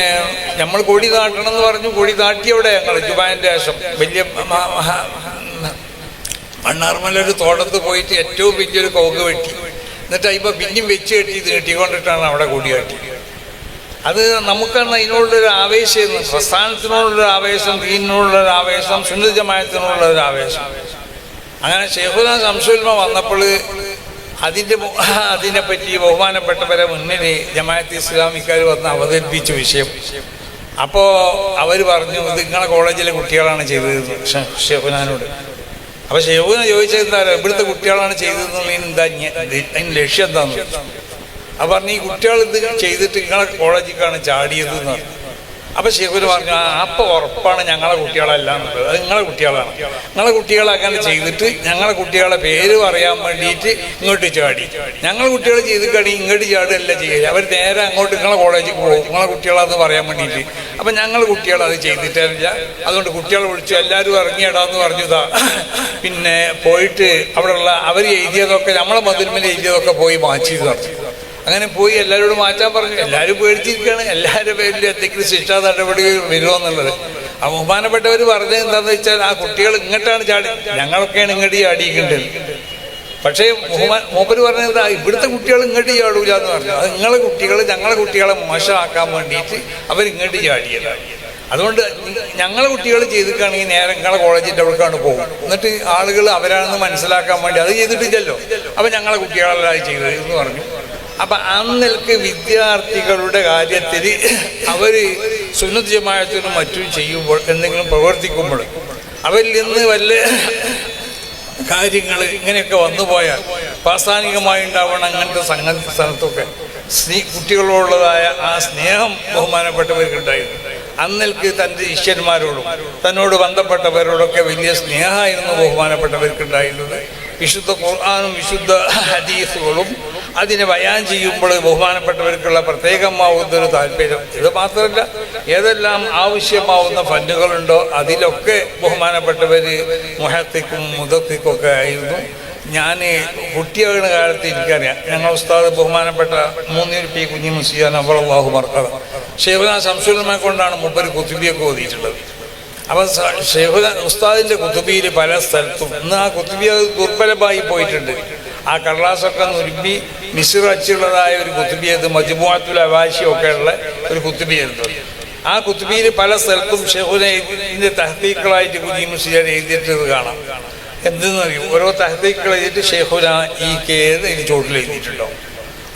നമ്മൾ കൊടി നാട്ടണം എന്ന് പറഞ്ഞു. കൊടി നാട്ടിയവിടെ ഞങ്ങൾ ജുമാൻ്റെ ശേഷം വലിയ മണ്ണാർമല ഒരു തോട്ടത്ത് പോയിട്ട് ഏറ്റവും വലിയൊരു കൗങ്ങ് വെട്ടി എന്നിട്ട് അതിപ്പോൾ പിന്നെയും വെച്ച് കെട്ടി നീട്ടിക്കൊണ്ടിട്ടാണ് അവിടെ കൂടിയാട്ടി. അത് നമുക്കാണ് അതിനോടുള്ളൊരു ആവേശം, പ്രസ്ഥാനത്തിനോടുള്ളൊരു ആവേശം, ദീനിനോടുള്ളൊരു ആവേശം, സുന്നത്ത് ജമാഅത്തിനോടുള്ളൊരു ആവേശം. അങ്ങനെ ശൈഖുനാ ശംസുൽ ഉലമ വന്നപ്പോൾ അതിനെപ്പറ്റി ബഹുമാനപ്പെട്ടവരെ മുന്നിൽ ജമാഅത്ത് ഇസ്ലാമിക്കാർ വന്ന് അവതരിപ്പിച്ച വിഷയം. അപ്പോൾ അവർ പറഞ്ഞു, ഇത് നിങ്ങളെ കോളേജിലെ കുട്ടികളാണ് ചെയ്തത് ശൈഖുനാനോട്. അപ്പോൾ ശൈഖുന ചോദിച്ചത് എന്താ, ഇവിടുത്തെ കുട്ടികളാണ് ചെയ്തതെന്ന് എന്താ, അതിന് ലക്ഷ്യം എന്താണെന്ന്. അപ്പോൾ പറഞ്ഞു, ഈ കുട്ടികൾ ഇത് ചെയ്തിട്ട് നിങ്ങളെ കോളേജിലേക്കാണ് ചാടിയത് എന്ന് പറഞ്ഞു. അപ്പോൾ ശൈഖുന പറഞ്ഞു, അപ്പോൾ ഉറപ്പാണ് ഞങ്ങളെ കുട്ടികളല്ല എന്നുള്ളത്, അത് നിങ്ങളെ കുട്ടികളാണ്. നിങ്ങളെ കുട്ടികളെ അങ്ങനെ ചെയ്തിട്ട് ഞങ്ങളെ കുട്ടികളെ പേര് പറയാൻ വേണ്ടിയിട്ട് ഇങ്ങോട്ട് ചാടി. ഞങ്ങളെ കുട്ടികൾ ചെയ്ത് കഴിഞ്ഞ് ഇങ്ങോട്ട് ചാടുകയല്ല ചെയ്യുക, അവർ നേരെ അങ്ങോട്ട് നിങ്ങളെ കോളേജിൽ പോകും നിങ്ങളെ കുട്ടികളാന്ന് പറയാൻ വേണ്ടിയിട്ട്. അപ്പം ഞങ്ങൾ കുട്ടികൾ അത് ചെയ്തിട്ടില്ല, അതുകൊണ്ട് കുട്ടികളെ വിളിച്ചു എല്ലാവരും ഇറങ്ങിയിടാന്ന് പറഞ്ഞതാ. പിന്നെ പോയിട്ട് അവിടെയുള്ള അവർ എഴുതിയതൊക്കെ, നമ്മളെ മതിൽമേൽ എഴുതിയതൊക്കെ പോയി മാറ്റി നടത്തി. അങ്ങനെ പോയി എല്ലാവരോടും മാറ്റാൻ പറഞ്ഞു. എല്ലാവരും പേടിച്ചിരിക്കുകയാണ്, എല്ലാവരുടെ പേരിൽ എന്തെങ്കിലും ശിക്ഷാ നടപടി വരുമോ എന്നുള്ളത്. ആ ബഹുമാനപ്പെട്ടവർ പറഞ്ഞത് എന്താണെന്ന് വെച്ചാൽ, ആ കുട്ടികൾ ഇങ്ങോട്ടാണ് ചാടി, ഞങ്ങളൊക്കെയാണ് ഇങ്ങോട്ട് ചാടിക്കേണ്ടത്. പക്ഷേ മൂപ്പര് പറഞ്ഞത് ഇവിടുത്തെ കുട്ടികൾ ഇങ്ങോട്ട് ചാടൂല എന്ന് പറഞ്ഞു. അത് നിങ്ങളെ കുട്ടികൾ ഞങ്ങളെ കുട്ടികളെ മോശമാക്കാൻ വേണ്ടിയിട്ട് അവരിങ്ങോട്ട് ചാടിയതാണ്. അതുകൊണ്ട് ഞങ്ങളെ കുട്ടികൾ ചെയ്തിട്ടാണെങ്കിൽ നേരെ നിങ്ങളെ കോളേജിൻ്റെ അവിടേക്കാണ് പോകും. എന്നിട്ട് ആളുകൾ അവരാണെന്ന് മനസ്സിലാക്കാൻ വേണ്ടി അത് ചെയ്തിട്ടില്ലല്ലോ, അപ്പം ഞങ്ങളെ കുട്ടികളല്ല അത് ചെയ്തത് എന്ന് പറഞ്ഞു. അപ്പം അന്നേക്ക് വിദ്യാർത്ഥികളുടെ കാര്യത്തിൽ അവർ സുന്നത്ത് ജമാഅത്തിനും മറ്റും ചെയ്യുമ്പോൾ, എന്തെങ്കിലും പ്രവർത്തിക്കുമ്പോൾ അവരിൽ നിന്ന് വല്ല കാര്യങ്ങൾ ഇങ്ങനെയൊക്കെ വന്നു പോയാൽ പ്രാസ്ഥാനികമായി ഉണ്ടാവണം. അങ്ങനത്തെ സംഗതി സ്ഥലത്തൊക്കെ കുട്ടികളോടുള്ളതായ ആ സ്നേഹം ബഹുമാനപ്പെട്ടവർക്കുണ്ടായിരുന്നു. അന്നേക്ക് തൻ്റെ ശിഷ്യന്മാരോടും തന്നോട് ബന്ധപ്പെട്ടവരോടൊക്കെ വലിയ സ്നേഹമായിരുന്നു ബഹുമാനപ്പെട്ടവർക്കുണ്ടായിരുന്നത്. വിശുദ്ധ ഖുർആനും വിശുദ്ധ ഹദീസുകളും അതിനെ ബയാൻ ചെയ്യുമ്പോൾ ബഹുമാനപ്പെട്ടവർക്കുള്ള പ്രത്യേകമാവുന്നൊരു താല്പര്യം. ഇത് മാത്രമല്ല, ഏതെല്ലാം ആവശ്യമാവുന്ന ഫന്നുകളുണ്ടോ അതിലൊക്കെ ബഹുമാനപ്പെട്ടവർ മുഹത്തിക്കും മുദത്തിക്കും ഒക്കെ ആയിരുന്നു. ഞാൻ കുട്ടിയാകുന്ന കാലത്ത് എനിക്കറിയാം, ഞങ്ങൾ ഉസ്താദ് ബഹുമാനപ്പെട്ട മൂന്നൂർ പി കുഞ്ഞി മുസ്ലിയാൻ അള്ളാഹു മർക്കത ശൈഖുനാ ശംസുൽ ഉലമയെ കൊണ്ടാണ് മൂപ്പര് കുത്തുബിയൊക്കെ ഓതിയിട്ടുള്ളത്. അപ്പം ശൈഖുനാ ഉസ്താദിൻ്റെ കുത്തുബിയിൽ പല സ്ഥലത്തും ഇന്ന് ആ കുത്തുബി ദുർബലമായി പോയിട്ടുണ്ട്. ആ കടലാസൊക്കെ നുരുമ്പി മിസ്ർ അച്ചുള്ളതായ ഒരു കുത്തുബിയത് മജ്മുഅത്തുൽ അവാശി ഒക്കെ ഉള്ള ഒരു കുത്തുബിയായിരുന്നു. ആ കുത്തുബിയിൽ പല സ്ഥലത്തും ശൈഖുനാ തഹ്ഖീഖുകളായിട്ട് കുഞ്ഞി മുസ്ലിയാൻ എഴുതിയിട്ടത് കാണാം. എന്തെന്നറിയും, ഓരോ തഹ്ഖീഖുകൾ എഴുതിയിട്ട് ശൈഖുനാ ഈ കേത് ഇതിന് ചോട്ടിൽ എഴുതിയിട്ടുണ്ടോ.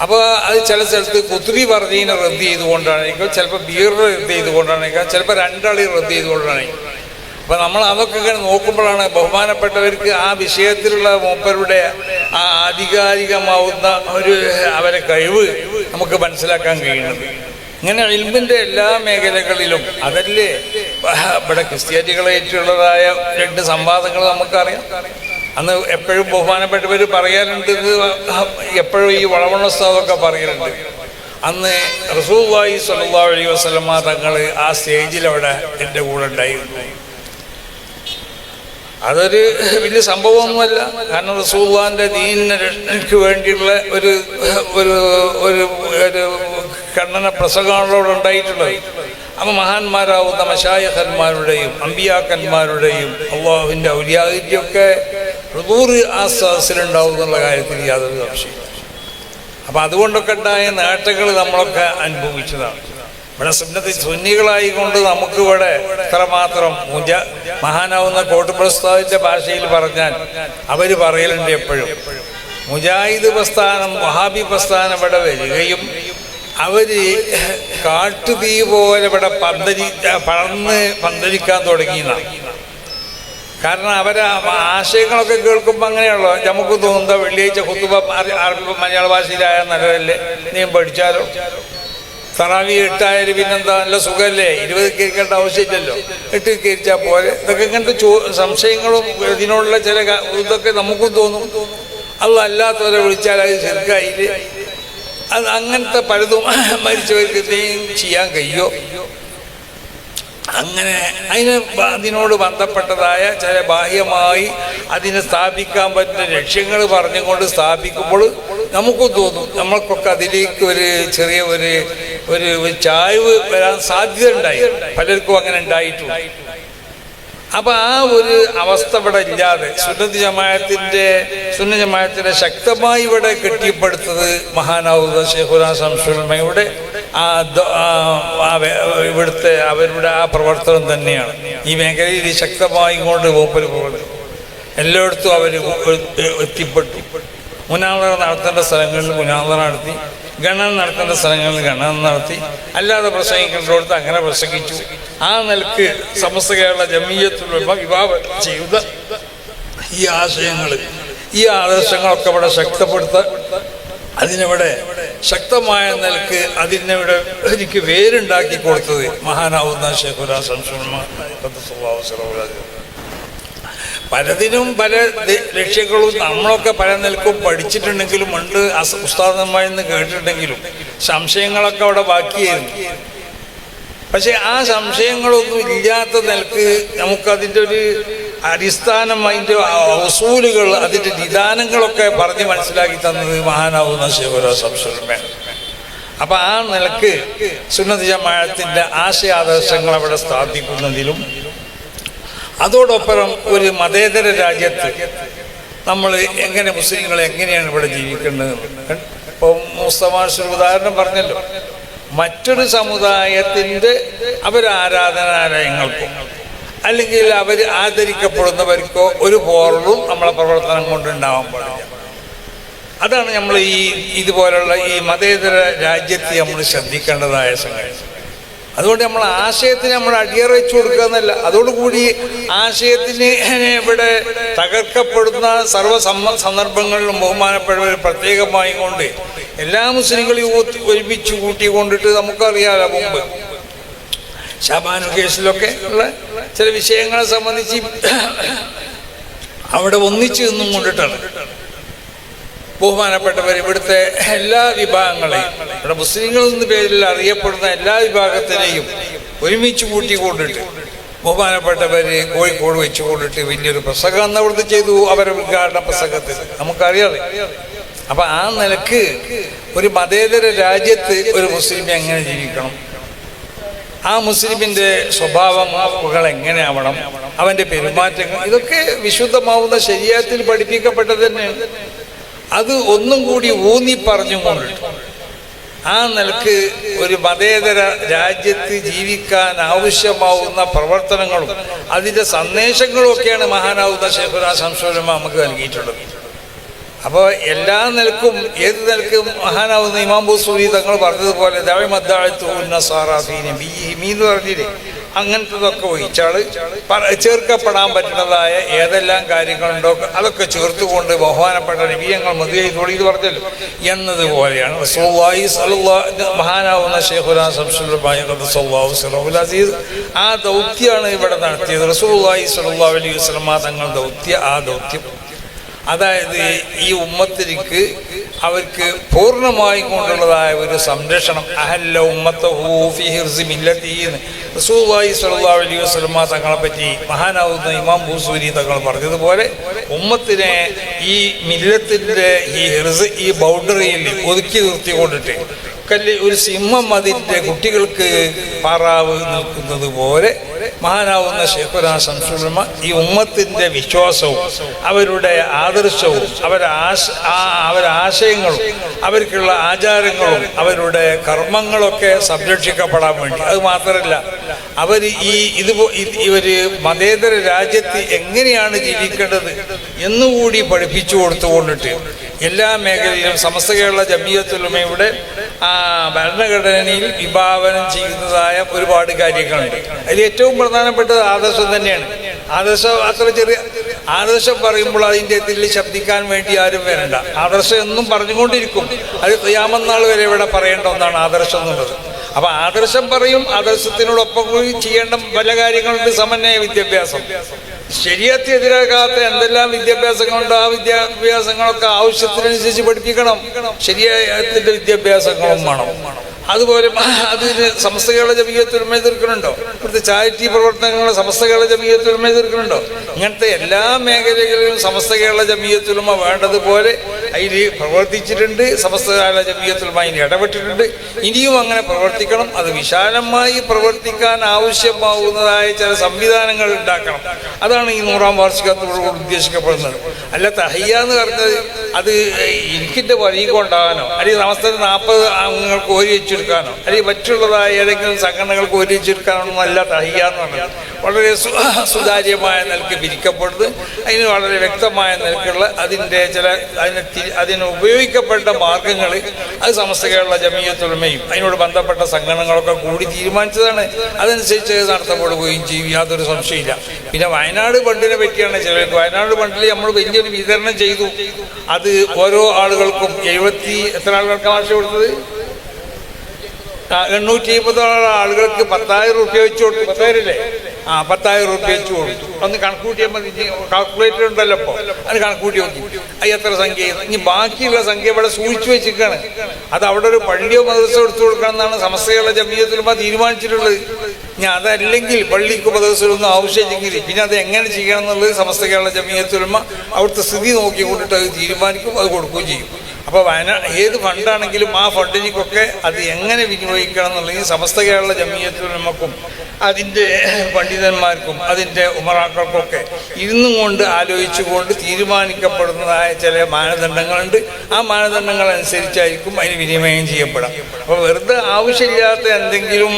അപ്പോൾ അത് ചില സ്ഥലത്ത് കുത്തുബി പറഞ്ഞതിനെ റദ്ദ് ചെയ്തുകൊണ്ടാണെങ്കിൽ, ചിലപ്പോൾ ബീർ റദ്ദ് ചെയ്തുകൊണ്ടാണെങ്കിൽ, ചിലപ്പോൾ രണ്ടാളി റദ്ദ് ചെയ്തുകൊണ്ടാണെങ്കിൽ. അപ്പം നമ്മൾ അതൊക്കെ ഇങ്ങനെ നോക്കുമ്പോഴാണ് ബഹുമാനപ്പെട്ടവർക്ക് ആ വിഷയത്തിലുള്ള മൂപ്പരുടെ ആ ആധികാരികമാവുന്ന അവരെ കഴിവ് നമുക്ക് മനസ്സിലാക്കാൻ കഴിയുന്നത്. ഇങ്ങനെ ഇൽമിൻ്റെ എല്ലാ മേഖലകളിലും അതല്ലേ ഇവിടെ ക്രിസ്ത്യാനികളായിട്ടുള്ളതായ രണ്ട് സംവാദങ്ങൾ നമുക്കറിയാം. അന്ന് എപ്പോഴും ബഹുമാനപ്പെട്ടവർ പറയാറുണ്ട്, എപ്പോഴും ഈ വളവണ്ണ ഉസ്താദൊക്കെ പറയാറുണ്ട്, അന്ന് റസൂലുള്ളാഹി സ്വല്ലല്ലാഹു അലൈഹി വസല്ലമ തങ്ങൾ ആ സ്റ്റേജിൽ അവിടെ എൻ്റെ കൂടെ ഉണ്ടായിരുന്നു. അതൊരു വലിയ സംഭവമൊന്നുമല്ല, കാരണം റസൂലുള്ളാഹിൻ്റെ ദീനിന് വേണ്ടിയുള്ള ഒരു ഒരു ഒരു ഖണ്ഡന പ്രസംഗമാണല്ലോ അവിടെ ഉണ്ടായിട്ടുള്ളത്. അപ്പം മഹാന്മാരാവുന്ന മശായിഖന്മാരുടെയും അമ്പിയാക്കന്മാരുടെയും അള്ളാഹുവിൻ്റെ ഔലിയാദിൻ്റെയൊക്കെ ഹുദൂർ ആ സദസ്സിലുണ്ടാവും എന്നുള്ള കാര്യത്തിൽ യാതൊരു സംശയമില്ല. അപ്പം അതുകൊണ്ടൊക്കെ ഉണ്ടായ നേട്ടങ്ങൾ നമ്മളൊക്കെ അനുഭവിച്ചതാണ്. ഇവിടെ സുന്നികളായിക്കൊണ്ട് നമുക്കിവിടെ ഇത്രമാത്രം മഹാനാവുന്ന കോട്ടുപ്രസ്ഥാനത്തിൻ്റെ ഭാഷയിൽ പറഞ്ഞാൽ അവർ പറയലുണ്ട് എപ്പോഴും, മുജാഹിദ് പ്രസ്ഥാനം വഹാബി പ്രസ്ഥാനം ഇവിടെ വരികയും അവർ കാട്ടുതീ പോലെ ഇവിടെ പന്തലിക്കാൻ തുടങ്ങിയെന്നാണ്. കാരണം അവരെ ആശയങ്ങളൊക്കെ കേൾക്കുമ്പോൾ അങ്ങനെയുള്ളൂ. നമുക്ക് തോന്നുന്നത് വെള്ളിയാഴ്ച ഖുതുബ അറബി മലയാള ഭാഷയിലായ നല്ലതല്ലേ, നീ പഠിച്ചാലോ. തറാവി 8 പിന്നെന്താ, നല്ല സുഖമല്ലേ, 20 കേൾക്കേണ്ട ആവശ്യമില്ലല്ലോ, 8 കേൾച്ചാൽ പോലെ. ഇതൊക്കെ ഇങ്ങനത്തെ സംശയങ്ങളും ഇതിനുള്ള ചില ഇതൊക്കെ നമുക്കും തോന്നും. അല്ലാത്തവരെ വിളിച്ചാൽ അത് ശരിക്കായില്ലേ, അത് അങ്ങനത്തെ പലതും മരിച്ചവർക്ക് ചെയ്യാൻ കഴിയോ. അങ്ങനെ അതിനോട് ബന്ധപ്പെട്ടതായ ചില ബാഹ്യമായി അതിനെ സ്ഥാപിക്കാൻ പറ്റുന്ന ലക്ഷ്യങ്ങൾ പറഞ്ഞുകൊണ്ട് സ്ഥാപിക്കുമ്പോൾ നമുക്കും തോന്നും നമ്മൾക്കൊക്കെ അതിലേക്ക് ഒരു ചെറിയ ഒരു ചായ്വ് വരാൻ സാധ്യത ഉണ്ടായി. പലർക്കും അങ്ങനെ ഉണ്ടായിട്ടുണ്ട്. അപ്പൊ ആ ഒരു അവസ്ഥ ഇവിടെ ഇല്ലാതെ സുന്നത്ത് ജമാഅത്തിന്റെ ശക്തമായി ഇവിടെ കെട്ടിപ്പടുത്തത് മഹാനാവുന്ന ശൈഖുനാ ശംസുൽ ഉലമയുടെ ഇവിടുത്തെ അവരുടെ ആ പ്രവർത്തനം തന്നെയാണ്. ഈ മേഖലയിൽ ശക്തമായി കൊണ്ട് മൂപ്പര് പോകുന്നത് എല്ലായിടത്തും അവർ എത്തിപ്പെട്ടു. മുനാദറ നടത്തേണ്ട സ്ഥലങ്ങളിൽ മുനാദറ നടത്തി, ഗണന നടത്തേണ്ട സ്ഥലങ്ങളിൽ ഗണന നടത്തി, അല്ലാതെ പ്രസംഗിക്കേണ്ടടുത്ത് അങ്ങനെ പ്രസംഗിച്ചു. ആ നിലക്ക് സമസ്ത കേരള ജമിയത്തുൽ ഉലമ വിഭാവനം ചെയ്ത ഈ ആശയങ്ങൾ, ഈ ആദർശങ്ങളൊക്കെ ഇവിടെ ശക്തപ്പെടുത്താൻ, അതിനിവിടെ ശക്തമായ നിലക്ക് അതിനിവിടെ എനിക്ക് വേരുണ്ടാക്കി കൊടുത്തത് മഹാനാവുന്ന ശൈഖുനാ ശംസുൽ ഉലമ. പലതിനും പല ലക്ഷ്യങ്ങളും നമ്മളൊക്കെ പല നിലക്കും പഠിച്ചിട്ടുണ്ടെങ്കിലും ഉണ്ട്, ഉസ്താദന്മാരെന്ന് കേട്ടിട്ടുണ്ടെങ്കിലും സംശയങ്ങളൊക്കെ അവിടെ ബാക്കിയായിരുന്നു. പക്ഷെ ആ സംശയങ്ങളൊന്നും ഇല്ലാത്ത നിലക്ക് നമുക്കതിൻ്റെ ഒരു അടിസ്ഥാനം, അതിൻ്റെ ഉസൂലുകൾ, അതിൻ്റെ നിദാനങ്ങളൊക്കെ പറഞ്ഞ് മനസ്സിലാക്കി തന്നത് മഹാനാവുന്ന ശൈഖുനാ ശംസുൽ ഉലമയാണ്. അപ്പൊ ആ നിലക്ക് സുന്നത്ത് ജമാഅത്തിന്റെ ആശയാദർശങ്ങൾ അവിടെ സ്ഥാപിക്കുന്നതിലും അതോടൊപ്പം ഒരു മതേതര രാജ്യത്ത് നമ്മൾ എങ്ങനെ മുസ്ലിങ്ങൾ എങ്ങനെയാണ് ഇവിടെ ജീവിക്കേണ്ടത്. ഇപ്പോൾ മുസ്തഫാഷ് ഉദാഹരണം പറഞ്ഞല്ലോ, മറ്റൊരു സമുദായത്തിൻ്റെ അവരാരാധനാലയങ്ങൾക്കോ അല്ലെങ്കിൽ അവർ ആദരിക്കപ്പെടുന്നവർക്കോ ഒരു പോറലും നമ്മളെ പ്രവർത്തനം കൊണ്ടുണ്ടാവാൻ പാടില്ല. അതാണ് നമ്മൾ ഇതുപോലുള്ള ഈ മതേതര രാജ്യത്ത് നമ്മൾ ശ്രദ്ധിക്കേണ്ടതായ സംഗതി. അതുകൊണ്ട് നമ്മൾ ആശയത്തിന് നമ്മൾ അടിയറ വെച്ചു കൊടുക്കുക എന്നല്ല, അതോടുകൂടി ആശയത്തിന് ഇവിടെ തകർക്കപ്പെടുന്ന സർവ്വ സന്ദർഭങ്ങളിലും ബഹുമാനപ്പെട്ടവർ പ്രത്യേകമായും കൊണ്ട് എല്ലാ മുസ്ലിങ്ങളെയും ഒരുമിച്ച് കൂട്ടിക്കൊണ്ടിട്ട് നമുക്കറിയാലോ, മുമ്പ് ഷാബാനു കേസിലൊക്കെ ഉള്ള ചില വിഷയങ്ങളെ സംബന്ധിച്ച് അവിടെ ഒന്നിച്ചു നിന്നും കൊണ്ടിട്ടാണ് ബഹുമാനപ്പെട്ടവർ ഇവിടുത്തെ എല്ലാ വിഭാഗങ്ങളെയും, ഇവിടെ മുസ്ലിങ്ങൾ എന്ന പേരിൽ അറിയപ്പെടുന്ന എല്ലാ വിഭാഗത്തിനെയും ഒരുമിച്ച് കൂട്ടിക്കൊണ്ടിട്ട് ബഹുമാനപ്പെട്ടവർ കോഴിക്കോട് വെച്ചുകൊണ്ടിട്ട് വലിയൊരു പ്രസംഗം അന്ന് അവിടുത്തെ ചെയ്തു, അവരുടെ ഉദ്ഘാടന പ്രസംഗത്തിൽ നമുക്കറിയാതെ. അപ്പൊ ആ നിലക്ക് ഒരു മതേതര രാജ്യത്ത് ഒരു മുസ്ലിം എങ്ങനെ ജീവിക്കണം, ആ മുസ്ലിമിന്റെ സ്വഭാവങ്ങൾ എങ്ങനെയാവണം, അവന്റെ പെരുമാറ്റങ്ങൾ, ഇതൊക്കെ വിശുദ്ധമാവുന്ന ശരീഅത്തിൽ പഠിപ്പിക്കപ്പെട്ടത് തന്നെയാണ്. അത് ഒന്നും കൂടി ഊന്നി പറഞ്ഞുകൊണ്ട് ആ നിലക്ക് ഒരു മതേതര രാജ്യത്ത് ജീവിക്കാൻ ആവശ്യമാവുന്ന പ്രവർത്തനങ്ങളും അതിൻ്റെ സന്ദേശങ്ങളും ഒക്കെയാണ് മഹാനാവുന്ന ശൈഖുനാ ശംസുൽ ഉലമ നമുക്ക് നൽകിയിട്ടുള്ളത്. അപ്പോൾ എല്ലാ നിലക്കും ഏത് നിലക്കും മഹാനാവുന്ന ഇമാം ബൂസൂരി തങ്ങൾ പറഞ്ഞതുപോലെ എന്ന് പറഞ്ഞില്ലേ, അങ്ങനത്തതൊക്കെ ഒഴിച്ചാൽ ചേർക്കപ്പെടാൻ പറ്റുന്നതായ ഏതെല്ലാം കാര്യങ്ങളുണ്ടോ അതൊക്കെ ചേർത്തുകൊണ്ട് ബഹുമാനപ്പെട്ട നബിയങ്ങൾ മദീനത്തോട് ഇത് പറഞ്ഞല്ലോ എന്നതുപോലെയാണ് മഹാനാവുന്ന ശൈഖുനാ ശംസുൽ ഉലമ അസീസ് ആ ദൗത്യമാണ് ഇവിടെ നടത്തിയത്. റസൂലുള്ളാഹി സ്വല്ലല്ലാഹു അലൈഹി വസല്ലം തങ്ങൾ ആ ദൗത്യം, അതായത് ഈ ഉമ്മത്തിലേക്ക് അവർക്ക് പൂർണ്ണമായും കൊണ്ടുള്ളതായ ഒരു സംരക്ഷണം. അഹല്ല ഉമ്മത്തഹു ഫീ ഹിർസി മില്ലത്തിഹി റസൂലുള്ളാഹി സ്വല്ലല്ലാഹു അലൈഹി വസല്ലം തങ്ങളെ പറ്റി മഹാനാവുന്ന ഇമാം ബൂസൂരി തങ്ങൾ പറഞ്ഞതുപോലെ ഉമ്മത്തിനെ ഈ മില്ലത്തിൻ്റെ ഈ ഹിർസ്, ഈ ബൗണ്ടറിയിൽ ഒതുക്കി നിർത്തിക്കൊണ്ടിട്ട് ഒരു സിംഹം അതിൻ്റെ കുട്ടികൾക്ക് പാറാവ് നിൽക്കുന്നത് പോലെ മഹാനാവുന്ന ശൈഖുനാ ശംസുൽ ഉലമ ഈ ഉമ്മത്തിൻ്റെ വിശ്വാസവും അവരുടെ ആദർശവും അവരാശയങ്ങളും അവർക്കുള്ള ആചാരങ്ങളും അവരുടെ കർമ്മങ്ങളൊക്കെ സംരക്ഷിക്കപ്പെടാൻ വേണ്ടി, അത് മാത്രമല്ല അവർ ഇവര് മതേതര രാജ്യത്ത് എങ്ങനെയാണ് ജീവിക്കേണ്ടത് എന്നുകൂടി പഠിപ്പിച്ചു കൊടുത്തുകൊണ്ടിട്ട് എല്ലാ മേഖലയിലും സമസ്ത കേരള ജമിയത്തുൽ ഉലമയുടെ ഭരണഘടനയിൽ വിഭാവനം ചെയ്യുന്നതായ ഒരുപാട് കാര്യങ്ങളുണ്ട്. അതിൽ ഏറ്റവും പ്രധാനപ്പെട്ടത് ആദർശം തന്നെയാണ്. ആദർശം അത്ര ചെറിയ ആദർശം പറയുമ്പോൾ അതിൻ്റെ ഇതിൽ ശബ്ദിക്കാൻ വേണ്ടി ആരും വരണ്ട. ആദർശം എന്നും പറഞ്ഞുകൊണ്ടിരിക്കും. അത് ഖിയാമത്ത് നാൾ വരെ ഇവിടെ പറയേണ്ട ഒന്നാണ് ആദർശം എന്നുള്ളത്. അപ്പൊ ആദർശം പറയും, ആദർശത്തിനോടൊപ്പം കൂടി ചെയ്യേണ്ട പല കാര്യങ്ങളുണ്ട്. സമന്വയ വിദ്യാഭ്യാസം, ശരീഅത്ത് എതിരാകാത്ത എന്തെല്ലാം വിദ്യാഭ്യാസങ്ങളുണ്ടോ ആ വിദ്യാഭ്യാസങ്ങളൊക്കെ ആവശ്യത്തിനനുസരിച്ച് പഠിപ്പിക്കണം. ശരീഅത്തിന്റെ വിദ്യാഭ്യാസങ്ങളും വേണം. അതുപോലെ അതിന് സമസ്ത കേരള ജമിയത്തുൽ ഉലമ എതിർക്കുന്നുണ്ടോ? ഇവിടുത്തെ ചാരിറ്റി പ്രവർത്തനങ്ങൾ സമസ്ത കേരള ജമിയത്തുൽ ഉലമ എതിർക്കുന്നുണ്ടോ? ഇങ്ങനത്തെ എല്ലാ മേഖലകളിലും സമസ്ത കേരള ജമിയത്തുൽ ഉലമ വേണ്ടതുപോലെ അതിൽ പ്രവർത്തിച്ചിട്ടുണ്ട്. സമസ്തകാല ജമിയത്തുലമ ഇടപെട്ടിട്ടുണ്ട്. ഇനിയും അങ്ങനെ പ്രവർത്തിക്കണം. അത് വിശാലമായി പ്രവർത്തിക്കാൻ ആവശ്യമാവുന്നതായ ചില സംവിധാനങ്ങൾ ഉണ്ടാക്കണം. അതാണ് ഈ 100-ാം വാർഷികത്തോട് ഉദ്ദേശിക്കപ്പെടുന്നത്. അല്ല തഹയ്യ എന്ന് പറഞ്ഞത് അത് എനിക്കിൻ്റെ വഴി കൊണ്ടാകാനോ അല്ലെങ്കിൽ സമസ്തത്തിന് 40 അംഗങ്ങൾക്ക് ഓരി വെച്ചെടുക്കാനോ അല്ലെങ്കിൽ മറ്റുള്ളതായ ഏതെങ്കിലും സംഘടനകൾക്ക് ഓരി വെച്ചെടുക്കാനോ അല്ല തഹയ്യ എന്ന് പറഞ്ഞത്. വളരെ സുതാര്യമായ നിലക്ക് പിരിക്കപ്പെടുന്നത്, അതിന് വളരെ വ്യക്തമായ നിലക്കുള്ള അതിൻ്റെ ചില അതിന് ഉപയോഗിക്കപ്പെട്ട മാർഗങ്ങൾ അത് സമസ്ത കേരള ജമിയത്തുലമയും അതിനോട് ബന്ധപ്പെട്ട സംഘടനകളൊക്കെ കൂടി തീരുമാനിച്ചതാണ്. അതനുസരിച്ച് നടത്തപ്പെടുകയും ചെയ്യും, യാതൊരു സംശയമില്ല. പിന്നെ വയനാട് ഫണ്ടിനെ പറ്റിയാണ് ചിലർക്ക്. വയനാട് ഫണ്ടിൽ നമ്മൾ വലിയൊരു വിതരണം ചെയ്തു. അത് ഓരോ ആളുകൾക്കും 70 എത്ര ആളുകൾക്ക് മാർഷ കൊടുത്തത്? 850 ആളുകൾക്ക് 10,000 റുപ്യ വെച്ച് കൊടുത്തു. 10,000 അല്ലേ? 10,000 റുപ്യ വെച്ച് കൊടുത്തു. ഒന്ന് കണക്കൂട്ടിയാൽ മതി. കാൽക്കുലേറ്റർ ഉണ്ടല്ലോ ഇപ്പോൾ, അത് കണക്കൂട്ടി നോക്കി അത് എത്ര സംഖ്യ. ഇനി ബാക്കിയുള്ള സംഖ്യ ഇവിടെ സൂക്ഷിച്ചു വെച്ചിരിക്കുകയാണ്. അത് അവിടെ ഒരു പള്ളിയോ മദ്രസോ എടുത്തു കൊടുക്കണം എന്നാണ് സമസ്തയുള്ള ജമിയത്തുലമ തീരുമാനിച്ചിട്ടുള്ളത്. ഇനി അതല്ലെങ്കിൽ പള്ളിക്ക് മദ്രസയൊന്നും ആവശ്യമില്ലെങ്കിൽ പിന്നെ അത് എങ്ങനെ ചെയ്യണം എന്നുള്ളത് സമസ്ത കേരള ജമിയത്തുലമ അവിടുത്തെ സ്ഥിതി നോക്കിക്കൊണ്ടിട്ട് അത് തീരുമാനിക്കും, അത് കൊടുക്കുകയും ചെയ്യും. അപ്പോൾ ഏത് ഫണ്ടാണെങ്കിലും ആ ഫണ്ടിലേക്കൊക്കെ അത് എങ്ങനെ വിനിയോഗിക്കണം എന്നുള്ളത് സമസ്ത കേരള ജമിയത്തുലമക്കും അതിൻ്റെ പണ്ഡിതന്മാർക്കും അതിൻ്റെ ഉമറാക്കൾക്കൊക്കെ ഇരുന്നും കൊണ്ട് ആലോചിച്ചുകൊണ്ട് തീരുമാനിക്കപ്പെടുന്നതായ ചില മാനദണ്ഡങ്ങളുണ്ട്. ആ മാനദണ്ഡങ്ങൾ അനുസരിച്ചായിരിക്കും അതിന് വിനിമയം ചെയ്യപ്പെടാം. അപ്പോൾ വെറുതെ ആവശ്യമില്ലാത്ത എന്തെങ്കിലും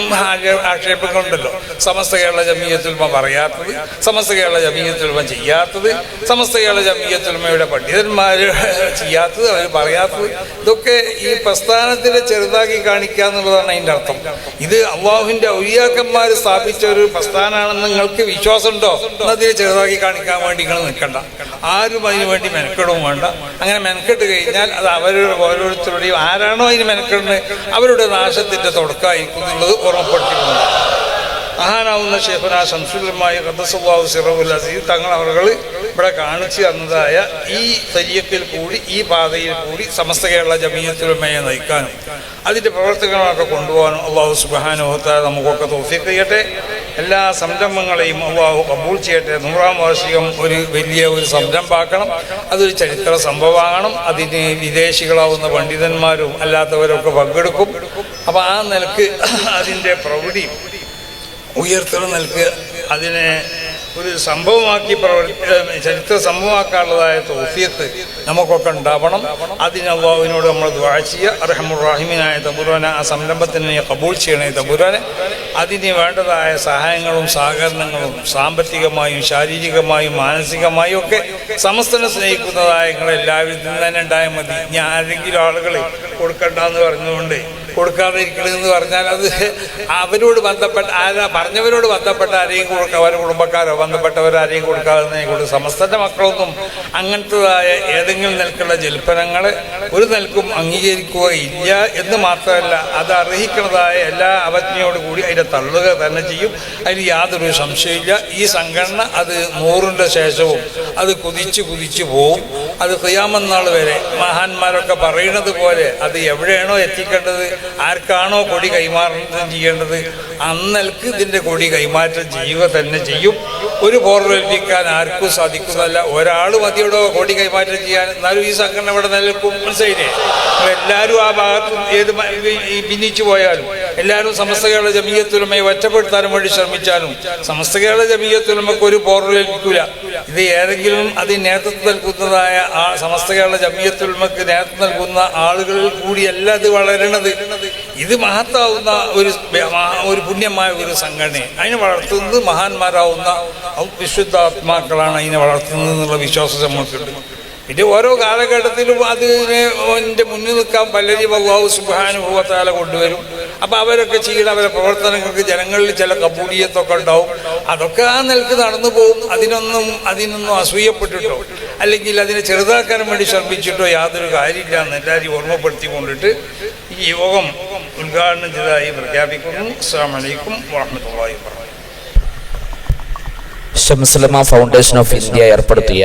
ആക്ഷേപങ്ങളുണ്ടല്ലോ, സമസ്ത കേരള ജമിയത്തുലമ പറയാത്തത്, സമസ്ത കേരള ജമിയത്തുലമ ചെയ്യാത്തത്, സമസ്ത കേരള ജമിയത്തുലമയുടെ പണ്ഡിതന്മാർ ചെയ്യാത്തത്, അവർ പറയാത്തത്, ഇതൊക്കെ ഈ പ്രസ്ഥാനത്തിനെ ചെറുതാക്കി കാണിക്കുക എന്നുള്ളതാണ് അതിൻ്റെ അർത്ഥം. ഇത് അള്ളാഹുവിൻ്റെ ഔലിയാക്കന്മാർ സ്ഥാപിച്ച ഒരു പ്രസ്ഥാനമാണെന്ന് നിങ്ങൾക്ക് വിശ്വാസമുണ്ടോ? എന്നതിനെ ചെറുതാക്കി കാണിക്കാൻ വേണ്ടി നിങ്ങൾ നിൽക്കണ്ട. ആരും അതിനു വേണ്ടി മെനക്കെടവും വേണ്ട. അങ്ങനെ മെനക്കെട്ട് കഴിഞ്ഞാൽ അത് അവരുടെ ഓരോരുത്തരുടെയും ആരാണോ അതിന് മെനക്കെടുന്നത് അവരുടെ നാശത്തിൻ്റെ തുടക്കമായിരിക്കും എന്നുള്ളത് ഓർമ്മപ്പെടുത്തിയിട്ടുണ്ട്. മഹാനാവുന്ന ഷെയ്ഖുന ശംസുലുമായി ഖദ്ദസല്ലാഹു സിറഹുൽ അസീസ് തങ്ങൾ അവർ ഇവിടെ കാണിച്ചു തന്നതായ ഈ തരീഖിൽ കൂടി ഈ പാതയിൽ കൂടി സമസ്ത കേരള ജമിയത്തുലമയെ നയിക്കാനും അതിൻ്റെ പ്രവർത്തനങ്ങളൊക്കെ കൊണ്ടുപോകാനും അള്ളാഹു സുബ്ഹാനഹു വ തആല നമുക്കൊക്കെ തൗഫീഖ് ചെയ്യട്ടെ. എല്ലാ സംരംഭങ്ങളെയും അള്ളാഹു കബൂൽ ചെയ്യട്ടെ. 100-ാം വാർഷികം ഒരു വലിയ ഒരു സംരംഭമാക്കണം. അതൊരു ചരിത്ര സംഭവമാകണം. അതിന് വിദേശികളാവുന്ന പണ്ഡിതന്മാരും അല്ലാത്തവരൊക്കെ പങ്കെടുക്കും. അപ്പോൾ ആ നിലക്ക് അതിൻ്റെ പ്രൗഢി ഉയർത്തുന്ന നിലക്ക് അതിനെ ഒരു സംഭവമാക്കി ചരിത്ര സംഭവമാക്കാനുള്ളതായ തൗഫീഖ് നമുക്കൊക്കെ ഉണ്ടാവണം. അതിന് അല്ലാഹുവിനോട് നമ്മൾ ദുആ ചെയ്യുക. അർഹമുർ റഹീമിനായ തമ്പുരാനെ ആ സംരംഭത്തിനെ കബൂൽ ചെയ്യണേ തമ്പുരാനെ. അതിന് വേണ്ടതായ സഹായങ്ങളും സഹകരണങ്ങളും സാമ്പത്തികമായും ശാരീരികമായും മാനസികമായും ഒക്കെ സമസ്തനെ സ്നേഹിക്കുന്നതായ നിങ്ങളെല്ലാവരും തന്നെ ഉണ്ടായാൽ മതി. ഞാൻ ആരെങ്കിലും ആളുകൾ കൊടുക്കണ്ടെന്ന് പറഞ്ഞുകൊണ്ട് കൊടുക്കാതെ ഇരിക്കണമെന്ന് പറഞ്ഞാൽ അത് അവരോട് ബന്ധപ്പെട്ട പറഞ്ഞവരോട് ബന്ധപ്പെട്ട ആരെയും കൊടുക്കുക, അവരുടെ കുടുംബക്കാരോ ബന്ധപ്പെട്ടവരാരെയും കൊടുക്കാതെ കൊടുക്കും. സമസ്തൻ്റെ മക്കളൊന്നും അങ്ങനത്തതായ ഏതെങ്കിലും നിലക്കുള്ള ജൽപ്പനങ്ങളെ ഒരു നിലക്കും അംഗീകരിക്കുകയില്ല എന്ന് മാത്രമല്ല അത് അർഹിക്കുന്നതായ എല്ലാ അവജ്ഞയോടുകൂടി അതിനെ തള്ളുക തന്നെ ചെയ്യും. അതിന് യാതൊരു സംശയമില്ല. ഈ സംഘടന അത് 100ന്റെ ശേഷവും അത് കുതിച്ചു പോവും. അത് ഖിയാമത്ത് നാൾ വരെ മഹാന്മാരൊക്കെ പറയുന്നത് പോലെ അത് എവിടെയാണോ എത്തിക്കേണ്ടത്, ആർക്കാണോ കൊടി കൈമാറ്റം ചെയ്യേണ്ടത് അന്നൽക്ക് ഇതിൻ്റെ കൊടി കൈമാറ്റം ചെയ്യുക തന്നെ ചെയ്യും. ഒരു പോർവൽപ്പിക്കാൻ ആർക്കും സാധിക്കുന്നതല്ല. ഒരാൾ മതിയോടോ കൊടി കൈമാറ്റം ചെയ്യാൻ. എന്നാലും ഈ സംഘടന ഇവിടെ നിലനിൽക്കും. മനസ്സിലായില്ലേ? എല്ലാവരും ആ ഭാഗത്ത് ഏത് ഭിന്നിച്ചു പോയാലും എല്ലാവരും സമസ്ത കേരള ജമിയത്തുലമയെ ഒറ്റപ്പെടുത്താനും വേണ്ടി ശ്രമിച്ചാലും സമസ്ത കേരള ജമിയത്തുലമക്ക് ഒരു പോർവൽപ്പിക്കൂല. ഇത് ഏതെങ്കിലും അതിന് നേതൃത്വം നൽകുന്നതായ ആ സമസ്ത കേരള ജമിയത്തുലമക്ക് നേതൃത്വം നൽകുന്ന ആളുകളിൽ കൂടിയല്ല ഇത് വളരണത്. ഇത് മഹത്താവുന്ന ഒരു പുണ്യമായ ഒരു സംഘടനയെ അതിനെ വളർത്തുന്നത് മഹാന്മാരാവുന്ന വിശുദ്ധാത്മാക്കളാണ് അതിനെ വളർത്തുന്നത് എന്നുള്ള വിശ്വാസം നമുക്കുണ്ട്. പിന്നെ ഓരോ കാലഘട്ടത്തിലും അതിനെ മുന്നിൽ നിൽക്കാൻ പലരും അല്ലാഹു സുബ്ഹാനഹു വ തആല കൊണ്ടുവരും. അപ്പോൾ അവരൊക്കെ ചെയ്യുന്ന അവരുടെ പ്രവർത്തനങ്ങൾക്ക് ജനങ്ങളിൽ ചില കബൂലിയത്തൊക്കെ ഉണ്ടാവും. അതൊക്കെ ആ നിലക്ക് നടന്നു പോകും. അതിനൊന്നും അസൂയപ്പെട്ടിട്ടോ അല്ലെങ്കിൽ അതിനെ ചെറുതാക്കാൻ വേണ്ടി ശ്രമിച്ചിട്ടോ യാതൊരു കാര്യമില്ല എന്ന് എല്ലാവരും ഓർമ്മപ്പെടുത്തിക്കൊണ്ടിട്ട് ഈ യോഗം ഉദ്ഘാടനം ചെയ്തതായി പ്രഖ്യാപിക്കുന്നു. അസ്സലാമു അലൈക്കും വറഹ്മത്തുള്ളാഹി വബറകാതുഹു. ശംസുലമ ഫൗണ്ടേഷൻ ഓഫ് ഇന്ത്യ ഏർപ്പെടുത്തിയ